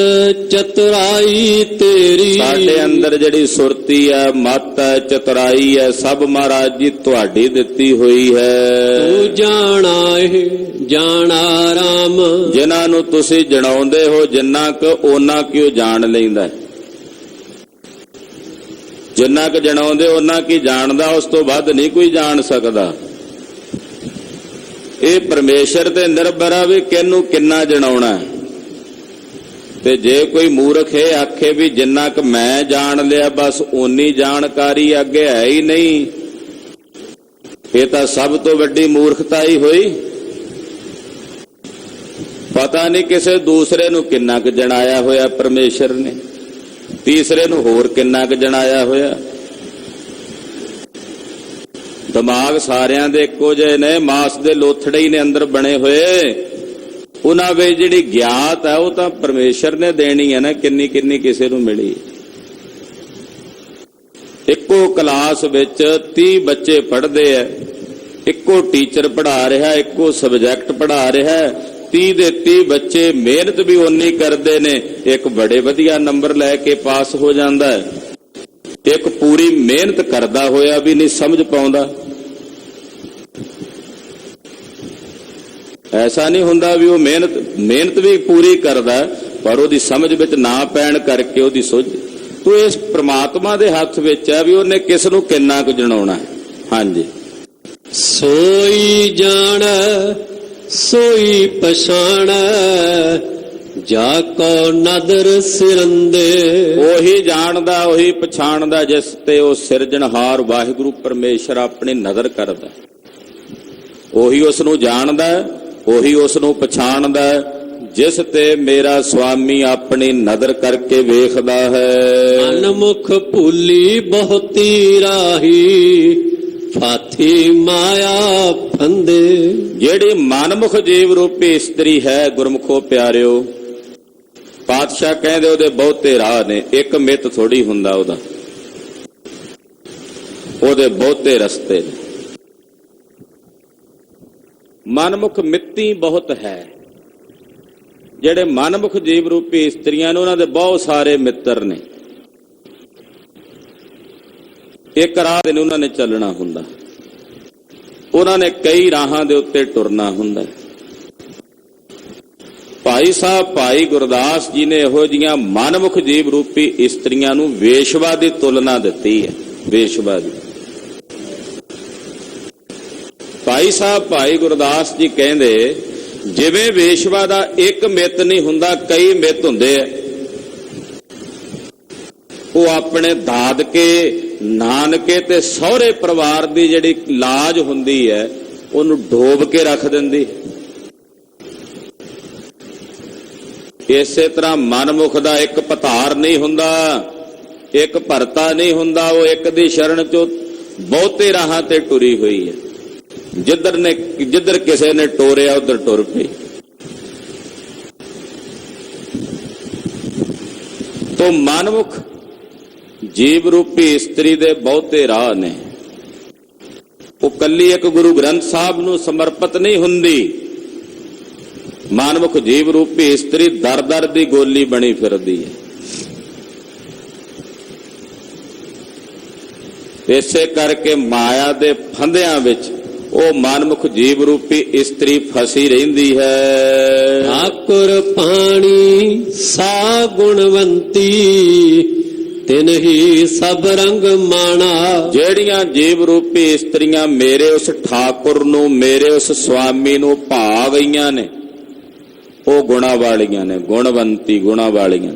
ਚਤੁਰਾਈ ਤੇਰੀ, ਸਾਡੇ ਅੰਦਰ ਜਿਹੜੀ ਸੁਰਤੀ ਹੈ, ਮਤ ਹੈ, ਚਤੁਰਾਈ ਹੈ, ਸਭ ਮਹਾਰਾਜ ਜੀ ਤੁਹਾਡੀ ਦਿੱਤੀ ਹੋਈ ਹੈ। ਤੂੰ ਜਾਣਾ ਇਹ ਜਾਣਾ ਰਾਮ। ਜਿਨ੍ਹਾਂ ਨੂੰ ਤੁਸੀਂ ਜਣਾਉਂਦੇ ਹੋ, ਜਿੰਨਾ ਕੁ ਉਹਨਾਂ ਕਿਉਂ ਜਾਣ ਲੈਂਦਾ। ਜਿੰਨਾ ਕੁ ਜਣਾਉਂਦੇ ਉਹਨਾਂ ਕੀ ਜਾਣਦਾ, ਉਸ ਤੋਂ ਵੱਧ ਨਹੀਂ ਕੋਈ ਜਾਣ ਸਕਦਾ। ਇਹ ਪਰਮੇਸ਼ਰ ਤੇ ਨਿਰਭਰ ਆ ਵੀ ਕਿਹਨੂੰ ਕਿੰਨਾ ਜਣਾਉਣਾ। ਤੇ ਜੇ ਕੋਈ ਮੂਰਖ ਇਹ ਆਖੇ ਵੀ ਜਿੰਨਾ ਕੁ ਮੈਂ ਜਾਣ ਲਿਆ ਬਸ ਓਨੀ ਜਾਣਕਾਰੀ ਅੱਗੇ ਹੈ ਹੀ ਨਹੀਂ, ਇਹ ਤਾਂ ਸਭ ਤੋਂ ਵੱਡੀ ਮੂਰਖਤਾ ਹੀ ਹੋਈ। ਪਤਾ ਨਹੀਂ ਕਿਸੇ ਦੂਸਰੇ ਨੂੰ ਕਿੰਨਾ ਕੁ ਜਣਾਇਆ ਹੋਇਆ ਪਰਮੇਸ਼ਰ ਨੇ, ਤੀਸਰੇ ਨੂੰ ਹੋਰ ਕਿੰਨਾ ਕੁ ਜਣਾਇਆ ਹੋਇਆ। ਦਿਮਾਗ ਸਾਰਿਆਂ ਦੇ ਇੱਕੋ ਜਿਹੇ ਨੇ, ਮਾਸ ਦੇ ਲੋਥੜੇ ਹੀ ਨੇ ਅੰਦਰ ਬਣੇ ਹੋਏ। ਉਹਨਾਂ ਵਿੱਚ ਜਿਹੜੀ ਗਿਆਤ ਹੈ ਉਹ ਤਾਂ ਪਰਮੇਸ਼ਰ ਨੇ ਦੇਣੀ ਹੈ ਨਾ, ਕਿੰਨੀ ਕਿੰਨੀ ਕਿਸੇ ਨੂੰ ਮਿਲੀ। ਇੱਕੋ ਕਲਾਸ ਵਿੱਚ 30 ਬੱਚੇ ਪੜ੍ਹਦੇ ਆ, ਇੱਕੋ ਟੀਚਰ ਪੜ੍ਹਾ ਰਿਹਾ, ਇੱਕੋ ਸਬਜੈਕਟ ਪੜ੍ਹਾ ਰਿਹਾ। 30 ਦੇ 30 ਬੱਚੇ ਮਿਹਨਤ ਵੀ ਓਨੀ ਕਰਦੇ ਨੇ, ਇੱਕ ਬੜੇ ਵਧੀਆ ਨੰਬਰ ਲੈ ਕੇ ਪਾਸ ਹੋ ਜਾਂਦਾ ਹੈ, ਇੱਕ ਪੂਰੀ ਮਿਹਨਤ ਕਰਦਾ ਹੋਇਆ ਵੀ ਨਹੀਂ ਸਮਝ ਪਾਉਂਦਾ। ਐਸਾ ਨਹੀਂ ਹੁੰਦਾ ਵੀ ਉਹ ਮਿਹਨਤ ਵੀ ਪੂਰੀ ਕਰਦਾ, पर ਉਹਦੀ ਸਮਝ ਵਿੱਚ ਨਾ ਪੈਣ ਕਰਕੇ ਉਹਦੀ ਸੁੱਝ ਤੂੰ ਇਸ ਪ੍ਰਮਾਤਮਾ ਦੇ ਹੱਥ ਵਿੱਚ ਹੈ ਵੀ ਉਹਨੇ ਕਿਸ ਨੂੰ ਕਿੰਨਾ ਕੁ ਜਣਾਉਣਾ ਹੈ। ਹਾਂਜੀ, सोई जान सोई पछाण जाको नदर सिरंदे। ਉਹੀ ਜਾਣਦਾ ਉਹੀ ਪਛਾਣਦਾ ਜਿਸ ਤੇ ਉਹ ਸਿਰਜਣਹਾਰ ਵਾਹਿਗੁਰੂ ਪਰਮੇਸ਼ਰ ਆਪਣੀ ਨਜ਼ਰ ਕਰਦਾ। ਉਹੀ ਉਸ ਨੂੰ ਜਾਣਦਾ, ਉਹੀ ਉਸ ਨੂੰ ਪਛਾਣਦਾ ਜਿਸ ਤੇ ਮੇਰਾ ਸੁਆਮੀ ਆਪਣੀ ਨਜ਼ਰ ਕਰਕੇ ਵੇਖਦਾ ਹੈ। ਮਨਮੁਖ ਭੂਲੀ ਬਹੁਤੀ ਰਾਹੀ ਫਾਥੀ ਮਾਇਆ ਫੰਦੇ। ਜਿਹੜੀ ਮਨਮੁਖ ਜੀਵ ਰੂਪੀ ਇਸਤਰੀ ਹੈ ਗੁਰਮੁਖੋ ਪਿਆਰਿਓ, ਪਾਤਸ਼ਾਹ ਕਹਿੰਦੇ ਉਹਦੇ ਬਹੁਤੇ ਰਾਹ ਨੇ, ਇੱਕ ਮਿੱਤ ਥੋੜੀ ਹੁੰਦਾ ਉਹਦੇ ਬਹੁਤੇ ਰਸਤੇ ਨੇ। ਮਨਮੁਖ ਮਿੱਤੀ ਬਹੁਤ ਹੈ। ਜਿਹੜੇ ਮਨਮੁਖ ਜੀਵ ਰੂਪੀ ਇਸਤਰੀਆਂ ਨੇ ਉਹਨਾਂ ਦੇ ਬਹੁਤ ਸਾਰੇ ਮਿੱਤਰ ਨੇ। ਇੱਕ ਰਾਹ ਦੇ ਉਹਨਾਂ ਨੇ ਚੱਲਣਾ ਹੁੰਦਾ, ਉਹਨਾਂ ਨੇ ਕਈ ਰਾਹਾਂ ਦੇ ਉੱਤੇ ਟੁਰਨਾ ਹੁੰਦਾ। ਭਾਈ ਸਾਹਿਬ ਭਾਈ ਗੁਰਦਾਸ ਜੀ ਨੇ ਇਹੋ ਜਿਹੀਆਂ ਮਨਮੁਖ ਜੀਵ ਰੂਪੀ ਇਸਤਰੀਆਂ ਨੂੰ ਵੇਸ਼ਵਾ ਦੀ ਤੁਲਨਾ ਦਿੱਤੀ ਹੈ। ਵੇਸ਼ਵਾ ਦੀ ਭਾਈ ਸਾਹਿਬ ਭਾਈ ਗੁਰਦਾਸ ਜੀ ਕਹਿੰਦੇ ਜਿਵੇਂ ਵੇਸ਼ਵਾ ਦਾ ਇੱਕ ਮਿੱਤ ਨਹੀਂ ਹੁੰਦਾ, ਕਈ ਮਿੱਤ ਹੁੰਦੇ ਆ। ਉਹ ਆਪਣੇ ਦਾਦਕੇ ਨਾਨਕੇ ਤੇ ਸਹੁਰੇ ਪਰਿਵਾਰ ਦੀ ਜਿਹੜੀ ਲਾਜ ਹੁੰਦੀ ਹੈ ਉਹਨੂੰ ਡੋਬ ਕੇ ਰੱਖ ਦਿੰਦੀ। ਇਸੇ ਤਰ੍ਹਾਂ ਮਨਮੁਖ ਦਾ ਇੱਕ ਪਤਾਰ ਨਹੀਂ ਹੁੰਦਾ, ਇੱਕ ਭਰਤਾ ਨਹੀਂ ਹੁੰਦਾ। ਉਹ ਇੱਕ ਦੀ ਸ਼ਰਨ ਚੋਂ ਬਹੁਤੇ ਰਾਹਾਂ ਤੇ ਟੁਰੀ ਹੋਈ ਹੈ। ਜਿੱਧਰ ਕਿਸੇ ਨੇ ਟੋਰਿਆ ਉਧਰ ਟੁਰ ਪਈ। ਤੋ ਮਨਮੁਖ ਜੀਵ ਰੂਪੀ ਇਸਤਰੀ ਦੇ ਬਹੁਤੇ ਰਾਹ ਨੇ। ਉਹ ਕੱਲੀ ਇੱਕ ਗੁਰੂ ਗ੍ਰੰਥ ਸਾਹਿਬ ਨੂੰ ਸਮਰਪਿਤ ਨਹੀਂ ਹੁੰਦੀ। ਮਨਮੁਖ ਜੀਵ ਰੂਪੀ ਇਸਤਰੀ ਦਰ ਦਰ ਦੀ ਗੋਲੀ ਬਣੀ ਫਿਰਦੀ ਹੈ। ਇਸੇ ਕਰਕੇ ਮਾਇਆ ਦੇ ਫੰਦਿਆਂ ਵਿੱਚ ਉਹ ਮਨਮੁਖ ਜੀਵ ਰੂਪੀ ਇਸਤਰੀ ਫਸੀ ਰਹਿੰਦੀ ਹੈ। ਠਾਕੁਰ ਪਾਣੀ ਸਾ ਗੁਣਵੰਤੀ ਤਿਨ ਹੀ ਸਭ ਰੰਗ ਮਾਣਾ। ਜਿਹੜੀਆਂ ਜੀਵ ਰੂਪੀ ਇਸਤਰੀਆਂ ਮੇਰੇ ਉਸ ਠਾਕੁਰ ਨੂੰ, ਮੇਰੇ ਉਸ ਸੁਆਮੀ ਨੂੰ ਭਾ ਗਈਆਂ ਨੇ, ਉਹ ਗੁਣਾ ਵਾਲੀਆਂ ਨੇ, ਗੁਣਵੰਤੀ ਗੁਣਾ ਵਾਲੀਆਂ।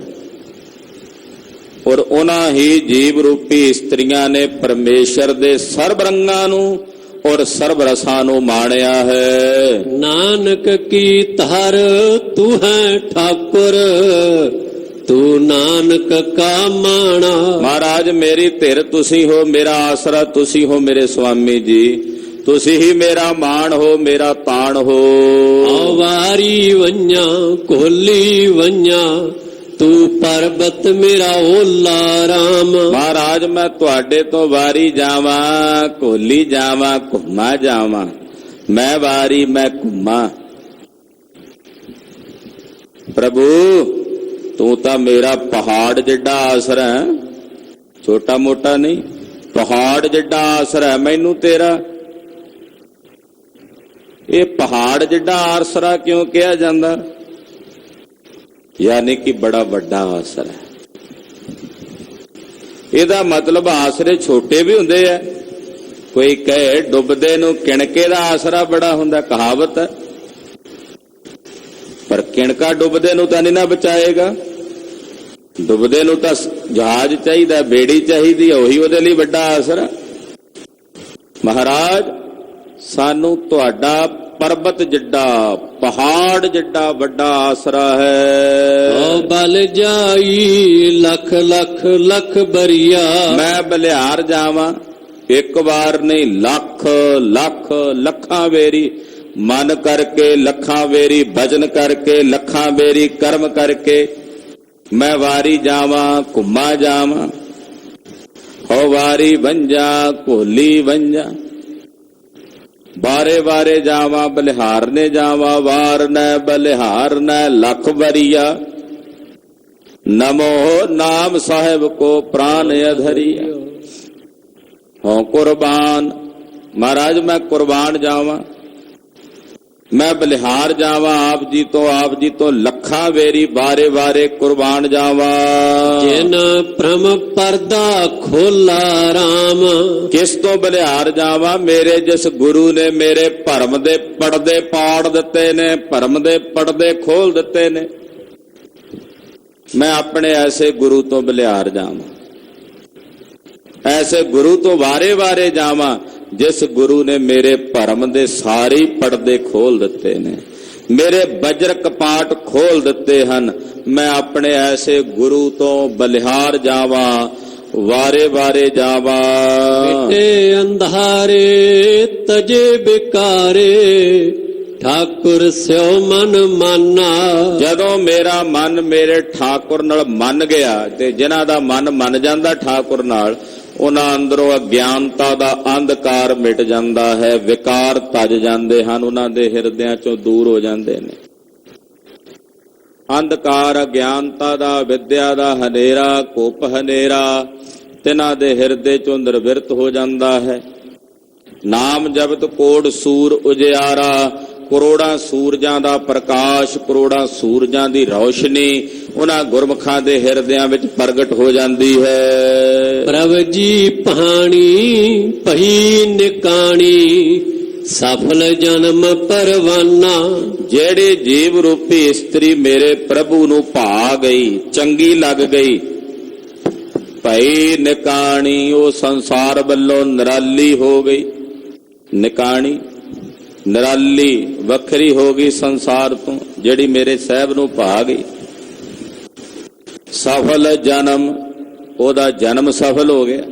ਔਰ ਉਹਨਾਂ ਹੀ ਜੀਵ ਰੂਪੀ ਇਸਤਰੀਆਂ ਨੇ ਪਰਮੇਸ਼ਰ ਦੇ ਸਰਬ ਰੰਗਾਂ ਨੂੰ ਔਰ ਸਰਬ ਰਸਾਂ ਨੂੰ ਮਾਣਿਆ ਹੈ। ਨਾਨਕ ਕੀ ਧਰ ਤੂੰ ਹੈ ਠਾਕੁਰ ਤੂੰ ਨਾਨਕ ਕਾ ਮਾਣਾ। ਮਹਾਰਾਜ ਮੇਰੀ ਧਿਰ ਤੁਸੀਂ ਹੋ, ਮੇਰਾ ਆਸਰਾ ਤੁਸੀਂ ਹੋ, ਮੇਰੇ ਸੁਆਮੀ ਜੀ ਤੁਸੀਂ ਹੀ ਮੇਰਾ ਮਾਣ ਹੋ, ਮੇਰਾ ਤਾਣ ਹੋ। ਆਵਾਰੀ ਵੰਨਾ ਕੋਲੀ ਵੰਨਾ ਤੂੰ ਪਰਬਤ ਮੇਰਾ ਓਲਾ ਰਾਮ। ਮਹਾਰਾਜ ਮੈਂ ਤੁਹਾਡੇ ਤੋਂ ਵਾਰੀ ਜਾਵਾਂ, ਕੋਲੀ ਜਾਵਾਂ, ਘੁੰਮਾ ਜਾਵਾਂ। ਮੈਂ ਵਾਰੀ ਮੈਂ ਘੁੰਮਾ। ਪ੍ਰਭੂ ਤੂੰ ਤਾਂ ਮੇਰਾ ਪਹਾੜ ਜਿੱਡਾ ਆਸਰਾ ਹੈ, ਛੋਟਾ ਮੋਟਾ ਨਹੀਂ, ਪਹਾੜ ਜਿੱਡਾ ਆਸਰਾ ਹੈ ਮੈਨੂੰ ਤੇਰਾ। ਇਹ ਪਹਾੜ ਜਿੱਡਾ ਆਸਰਾ ਕਿਉਂ ਕਿਹਾ ਜਾਂਦਾ? ਯਾਨੀ ਕਿ ਬੜਾ ਵੱਡਾ ਆਸਰਾ ਹੈ। ਇਹਦਾ ਮਤਲਬ ਆਸਰੇ ਛੋਟੇ ਵੀ ਹੁੰਦੇ ਆ। ਕੋਈ ਕਹੇ ਡੁੱਬਦੇ ਨੂੰ ਕਿਣਕੇ ਦਾ ਆਸਰਾ ਬੜਾ ਹੁੰਦਾ, ਕਹਾਵਤ ਹੈ। ਪਰ ਕਿਣਕਾ ਡੁੱਬਦੇ ਨੂੰ ਤਾਂ ਨਹੀਂ ਨਾ ਬਚਾਏਗਾ। ਡੁੱਬਦੇ ਨੂੰ ਤਾਂ ਜਹਾਜ਼ ਚਾਹੀਦਾ, ਬੇੜੀ ਚਾਹੀਦੀ, ਉਹੀ ਉਹਦੇ ਲਈ ਵੱਡਾ ਆਸਰਾ। ਮਹਾਰਾਜ ਸਾਨੂੰ ਤੁਹਾਡਾ ਪਰਬਤ ਜਿੱਡਾ, ਪਹਾੜ ਜਿੱਡਾ ਵੱਡਾ ਆਸਰਾ ਹੈ। ਓ ਬਲ ਜਾਈ ਲੱਖ ਲੱਖ ਲੱਖ ਬਰੀਆ। ਮੈਂ ਬਲਿਹਾਰ ਜਾਵਾਂ ਇੱਕ ਵਾਰ ਨਹੀਂ, ਲੱਖ ਲੱਖ ਲੱਖਾਂ ਵੇਰੀ ਮਨ ਕਰਕੇ, ਲੱਖਾਂ ਵੇਰੀ ਭਜਨ ਕਰਕੇ, ਲੱਖਾਂ ਵੇਰੀ ਕਰਮ ਕਰਕੇ ਮੈਂ ਵਾਰੀ ਜਾਵਾਂ, ਘੁੰਮਾ ਜਾਵਾਂ। ਹੋ ਵਾਰੀ ਵੰਜਾ ਕੋਲੀ ਵੰਜਾ। ਬਾਰੇ ਬਾਰੇ ਜਾਵਾਂ ਬਲਿਹਾਰਨੇ ਜਾਵਾਂ। ਵਾਰਨੈ ਬਲਿਹਾਰਨੈ ਲੱਖ ਬਰੀਆ। ਨਮੋ ਨਾਮ ਸਾਹਿਬ ਕੋ ਪ੍ਰਾਨ ਅਧਰੀਆ। ਹੋ ਕੁਰਬਾਨ। ਮਹਾਰਾਜ ਮੈਂ ਕੁਰਬਾਨ ਜਾਵਾਂ। मैं बलिहार जावा आप जी तो लखा वेरी बारे बारे कुर्बान जावा। जिन भ्रम पर्दा खोला राम, किस तो बलिहार जावा? मेरे जिस गुरु ने मेरे भरम दे पड़दे पाड़ दिते ने, भरम दे पड़दे खोल दिते ने। मैं अपने ऐसे गुरु तो बलिहार जावा, ऐसे गुरु तो वारे वारे जावा जिस गुरु ने मेरे भरम दे सारे पड़दे खोल दिते ने, मेरे वज्र कपाट खोल दिते हन। मैं अपने ऐसे गुरु तो बलिहार जावा, वारे वारे जावा। मिटे अंधारे तजे बिकारे, ठाकुर स्यो मन माना। ਜਦੋਂ ਮੇਰਾ ਮਨ ਮੇਰੇ ਠਾਕੁਰ ਨਾਲ ਮੰਨ ਗਿਆ, ਤੇ ਜਿਨ੍ਹਾਂ ਦਾ ਮਨ ਮੰਨ ਜਾਂਦਾ ਠਾਕੁਰ ਨਾਲ, ਉਹਨਾਂ ਅੰਦਰੋਂ ਅਗਿਆਨਤਾ ਦਾ ਅੰਧਕਾਰ ਮਿਟ ਜਾਂਦਾ ਹੈ, ਵਿਕਾਰ ਭੱਜ ਜਾਂਦੇ ਹਨ, ਉਹਨਾਂ ਦੇ ਹਿਰਦਿਆਂ ਚੋਂ ਦੂਰ ਹੋ ਜਾਂਦੇ ਨੇ। ਅੰਧਕਾਰ ਅਗਿਆਨਤਾ ਦਾ, ਵਿਦਿਆ ਦਾ ਹਨੇਰਾ, ਘੁੱਪ ਹਨੇਰਾ ਤਿਨਾਂ ਦੇ ਹਿਰਦੇ ਚੋਂ ਨਿਰਵਿਰਤ ਹੋ ਜਾਂਦਾ ਹੈ। ਨਾਮ ਜਪਤ ਕੋੜ ਸੂਰ ਉਜਿਆਰਾ, ਕਰੋੜਾਂ ਸੂਰਜਾਂ ਦਾ ਪ੍ਰਕਾਸ਼, ਕਰੋੜਾਂ ਸੂਰਜਾਂ ਦੀ ਰੌਸ਼ਨੀ ਉਹਨਾਂ ਗੁਰਮੁਖਾਂ ਦੇ ਹਿਰਦਿਆਂ ਵਿੱਚ ਪ੍ਰਗਟ ਹੋ ਜਾਂਦੀ ਹੈ। ਪ੍ਰਭ ਜੀ ਪਹਾਣੀ ਪਹੀ ਨਿਕਾਣੀ, ਸਫਲ ਜਨਮ ਪਰਵਾਨਾ। ਜਿਹੜੀ ਜੀਵ ਰੂਪੀ ਇਸਤਰੀ ਮੇਰੇ ਪ੍ਰਭੂ ਨੂੰ ਭਾ ਗਈ, ਚੰਗੀ ਲੱਗ ਗਈ, ਭਈ ਨਿਕਾਣੀ, ਉਹ ਸੰਸਾਰ ਵੱਲੋਂ ਨਿਰਾਲੀ ਹੋ ਗਈ। ਨਿਕਾਣੀ ਨਿਰਾਲੀ ਵੱਖਰੀ ਹੋ ਗਈ ਸੰਸਾਰ ਤੋਂ, ਜਿਹੜੀ ਮੇਰੇ ਸਾਹਿਬ ਨੂੰ ਭਾ ਗਈ। ਸਫਲ ਜਨਮ, ਉਹਦਾ ਜਨਮ ਸਫਲ ਹੋ ਗਿਆ।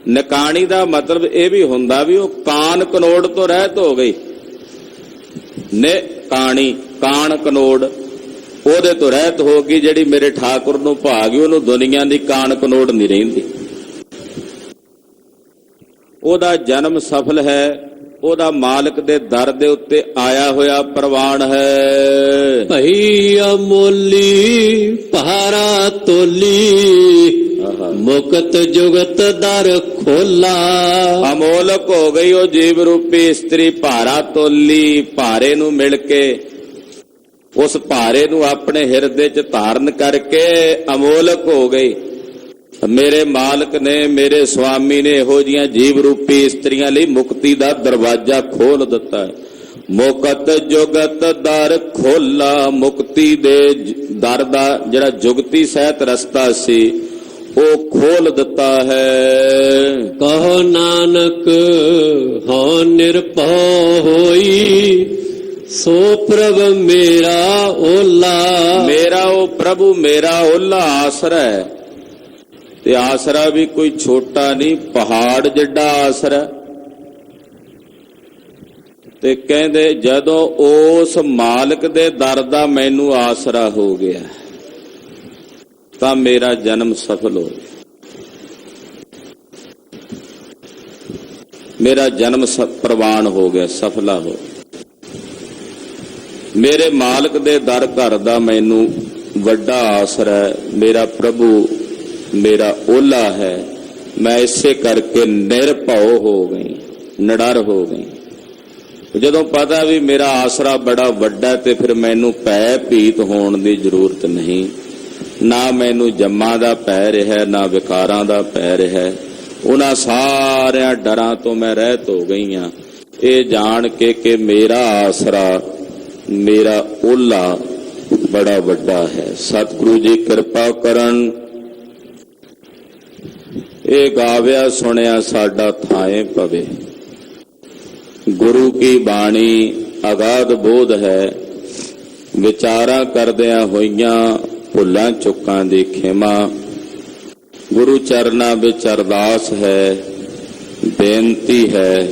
ਨਿਕਾਣੀ ਦਾ ਮਤਲਬ ਇਹ ਵੀ ਹੁੰਦਾ ਵੀ ਉਹ ਕਾਨ ਕਨੋੜ ਤੋਂ ਰਹਿਤ ਹੋ ਗਈ। ਨਿਕਾਣੀ ਕਾਨ ਕਨੋੜ, ਉਹਦੇ ਤੋਂ ਰਹਿਤ ਹੋ ਗਈ। ਜਿਹੜੀ ਮੇਰੇ ਠਾਕੁਰ ਨੂੰ ਭਾ ਗਈ, ਉਹਨੂੰ ਦੁਨੀਆ ਦੀ ਕਾਨ ਕਨੋੜ ਨਹੀਂ ਰਹਿੰਦੀ। ਉਹਦਾ ਜਨਮ ਸਫਲ ਹੈ, ਉਹਦਾ ਮਾਲਕ ਦੇ ਦਰ ਦੇ ਉੱਤੇ ਆਇਆ ਹੋਇਆ ਪ੍ਰਵਾਨ ਹੈ। ਭਈ ਅਮੋਲੀ ਪਹਾਰਾ ਤੋਲੀ, ਮੁਕਤ ਜੁਗਤ ਦਰ ਖੋਲਾ। ਅਮੋਲਕ ਹੋ ਗਈ ਉਹ ਜੀਵ ਰੂਪੀ ਇਸਤਰੀ, ਭਾਰਾ ਤੋਲੀ, ਭਾਰੇ ਨੂੰ ਮਿਲ ਕੇ, ਉਸ ਭਾਰੇ ਨੂੰ ਆਪਣੇ ਹਿਰਦੇ 'ਚ ਧਾਰਨ ਕਰਕੇ ਅਮੋਲਕ ਹੋ ਗਈ। ਮੇਰੇ ਮਾਲਕ ਨੇ, ਮੇਰੇ ਸੁਆਮੀ ਨੇ ਇਹੋ ਜਿਹੀਆਂ ਜੀਵ ਰੂਪੀ ਇਸਤਰੀਆਂ ਲਈ ਮੁਕਤੀ ਦਾ ਦਰਵਾਜ਼ਾ ਖੋਲ ਦਿੱਤਾ ਹੈ। ਮੁਕਤ ਜੁਗਤ ਦਰ ਖੋਲਾ, ਮੁਕਤੀ ਦੇ ਦਰ ਦਾ ਜਿਹੜਾ ਜੁਗਤੀ ਸਹਿਤ ਰਸਤਾ ਸੀ ਉਹ ਖੋਲ ਦਿੱਤਾ ਹੈ। ਕਹੋ ਨਾਨਕ ਹਉ ਨਿਰਭਉ ਹੋਈ, ਸੋ ਪ੍ਰਭ ਮੇਰਾ ਓਲਾ। ਮੇਰਾ ਉਹ ਪ੍ਰਭੂ ਮੇਰਾ ਓਲਾ ਆਸਰਾ ਹੈ, ਤੇ ਆਸਰਾ ਵੀ ਕੋਈ ਛੋਟਾ ਨਹੀਂ, ਪਹਾੜ ਜਿੱਡਾ ਆਸਰਾ। ਤੇ ਕਹਿੰਦੇ ਜਦੋਂ ਉਸ ਮਾਲਕ ਦੇ ਦਰ ਦਾ ਮੈਨੂੰ ਆਸਰਾ ਹੋ ਗਿਆ ਤਾਂ ਮੇਰਾ ਜਨਮ ਸਫਲ ਹੋ ਗਿਆ, ਮੇਰਾ ਜਨਮ ਪ੍ਰਵਾਨ ਹੋ ਗਿਆ, ਸਫਲਾ ਹੋ। ਮੇਰੇ ਮਾਲਕ ਦੇ ਦਰ ਘਰ ਦਾ ਮੈਨੂੰ ਵੱਡਾ ਆਸਰਾ ਹੈ, ਮੇਰਾ ਪ੍ਰਭੂ ਮੇਰਾ ਓਲਾ ਹੈ। ਮੈਂ ਇਸੇ ਕਰਕੇ ਨਿਰਭਉ ਹੋ ਗਈ, ਨਿਡਰ ਹੋ ਗਈ। ਜਦੋਂ ਪਤਾ ਵੀ ਮੇਰਾ ਆਸਰਾ ਬੜਾ ਵੱਡਾ, ਤੇ ਫਿਰ ਮੈਨੂੰ ਭੈ ਭੀਤ ਹੋਣ ਦੀ ਜ਼ਰੂਰਤ ਨਹੀਂ। ਨਾ ਮੈਨੂੰ ਜੰਮਾਂ ਦਾ ਭੈ ਰਿਹਾ, ਨਾ ਵਿਕਾਰਾਂ ਦਾ ਭੈ ਰਿਹਾ। ਉਹਨਾਂ ਸਾਰਿਆਂ ਡਰਾਂ ਤੋਂ ਮੈਂ ਰਹਿਤ ਹੋ ਗਈ ਹਾਂ, ਇਹ ਜਾਣ ਕੇ ਕਿ ਮੇਰਾ ਆਸਰਾ, ਮੇਰਾ ਓਲਾ ਬੜਾ ਵੱਡਾ ਹੈ। ਸਤਿਗੁਰੂ ਜੀ ਕਿਰਪਾ ਕਰਨ। ਇਹ ਗਾਵਿਆ ਸੁਣਿਆ ਸਾਡਾ ਥਾਏ ਪਵੇ। ਗੁਰੂ ਕੀ ਬਾਣੀ ਅਗਾਧ ਬੋਧ ਹੈ, ਵਿਚਾਰਾਂ ਕਰਦਿਆਂ ਹੋਈਆਂ ਭੁੱਲਾਂ ਚੁੱਕਾਂ ਦੀ ਖਿਮਾ। ਗੁਰੂ ਚਰਨਾਂ ਵਿੱਚ ਅਰਦਾਸ ਹੈ, ਬੇਨਤੀ ਹੈ,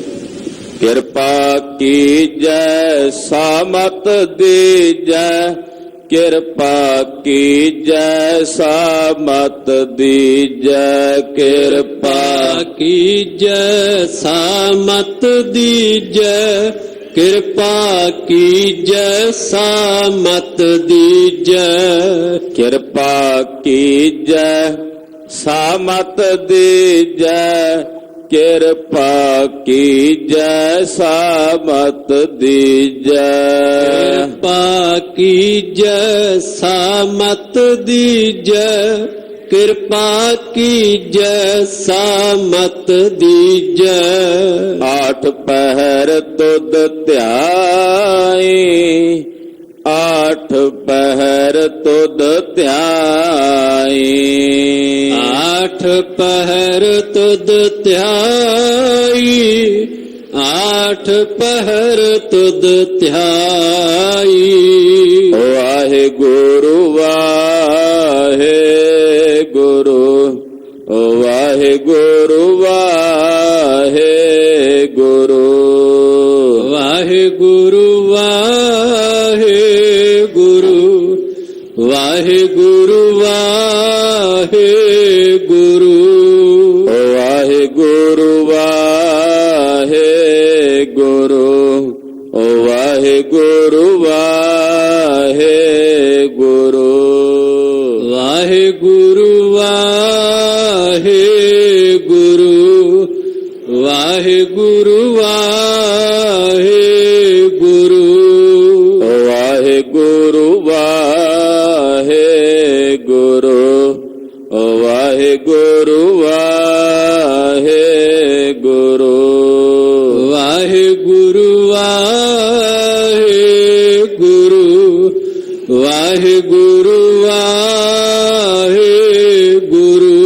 ਕਿਰਪਾ ਕੀਜੈ ਸਾਮਤ ਦੀਜੈ, ਕਿਰਪਾ ਕੀਜੈ ਸਾਮਤ ਦੀਜੈ, ਕਿਰਪਾ ਕੀਜੈ ਸਾਮਤ ਦੀਜੈ, ਕਿਰਪਾ ਕੀਜੈ ਸਾਮਤ ਦੀਜੈ, ਕਿਰਪਾ ਕੀਜੈ ਸਾਮਤ ਦੀਜੈ, किरपा कीजै सामत दीजै। कृपा कीजै सामत दीजै, कृपा कीजै सामत दीजै। आठ पहर तुद ध्याई, आठ पहर तुद ध्याई। आठ पहर तुद ध्याई, आठ पहर तुद ध्याई। वाहे गुरु वाहे गुरु, वाहे गुरु वाहे गुरु। वाहे गुरु वाहे गुरु, वाहे गुरु वाहे गुरु। वाहे गुरु वाहे गुरु, वाहे गुरु वाहे गुरु। वाहे गुरु वाहे गुरु, वाहे गुरु वाहे गुरु। वाहे गुरु वाहे गुरु, वाहे गुरु वाहे गुरु। वाहे गुरु वाहे गुरु, वाहे गुरु वाहे गुरु।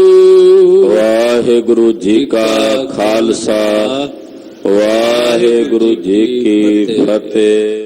वाहिगुरु जी का खालसा, वाहिगुरु जी की फतेह।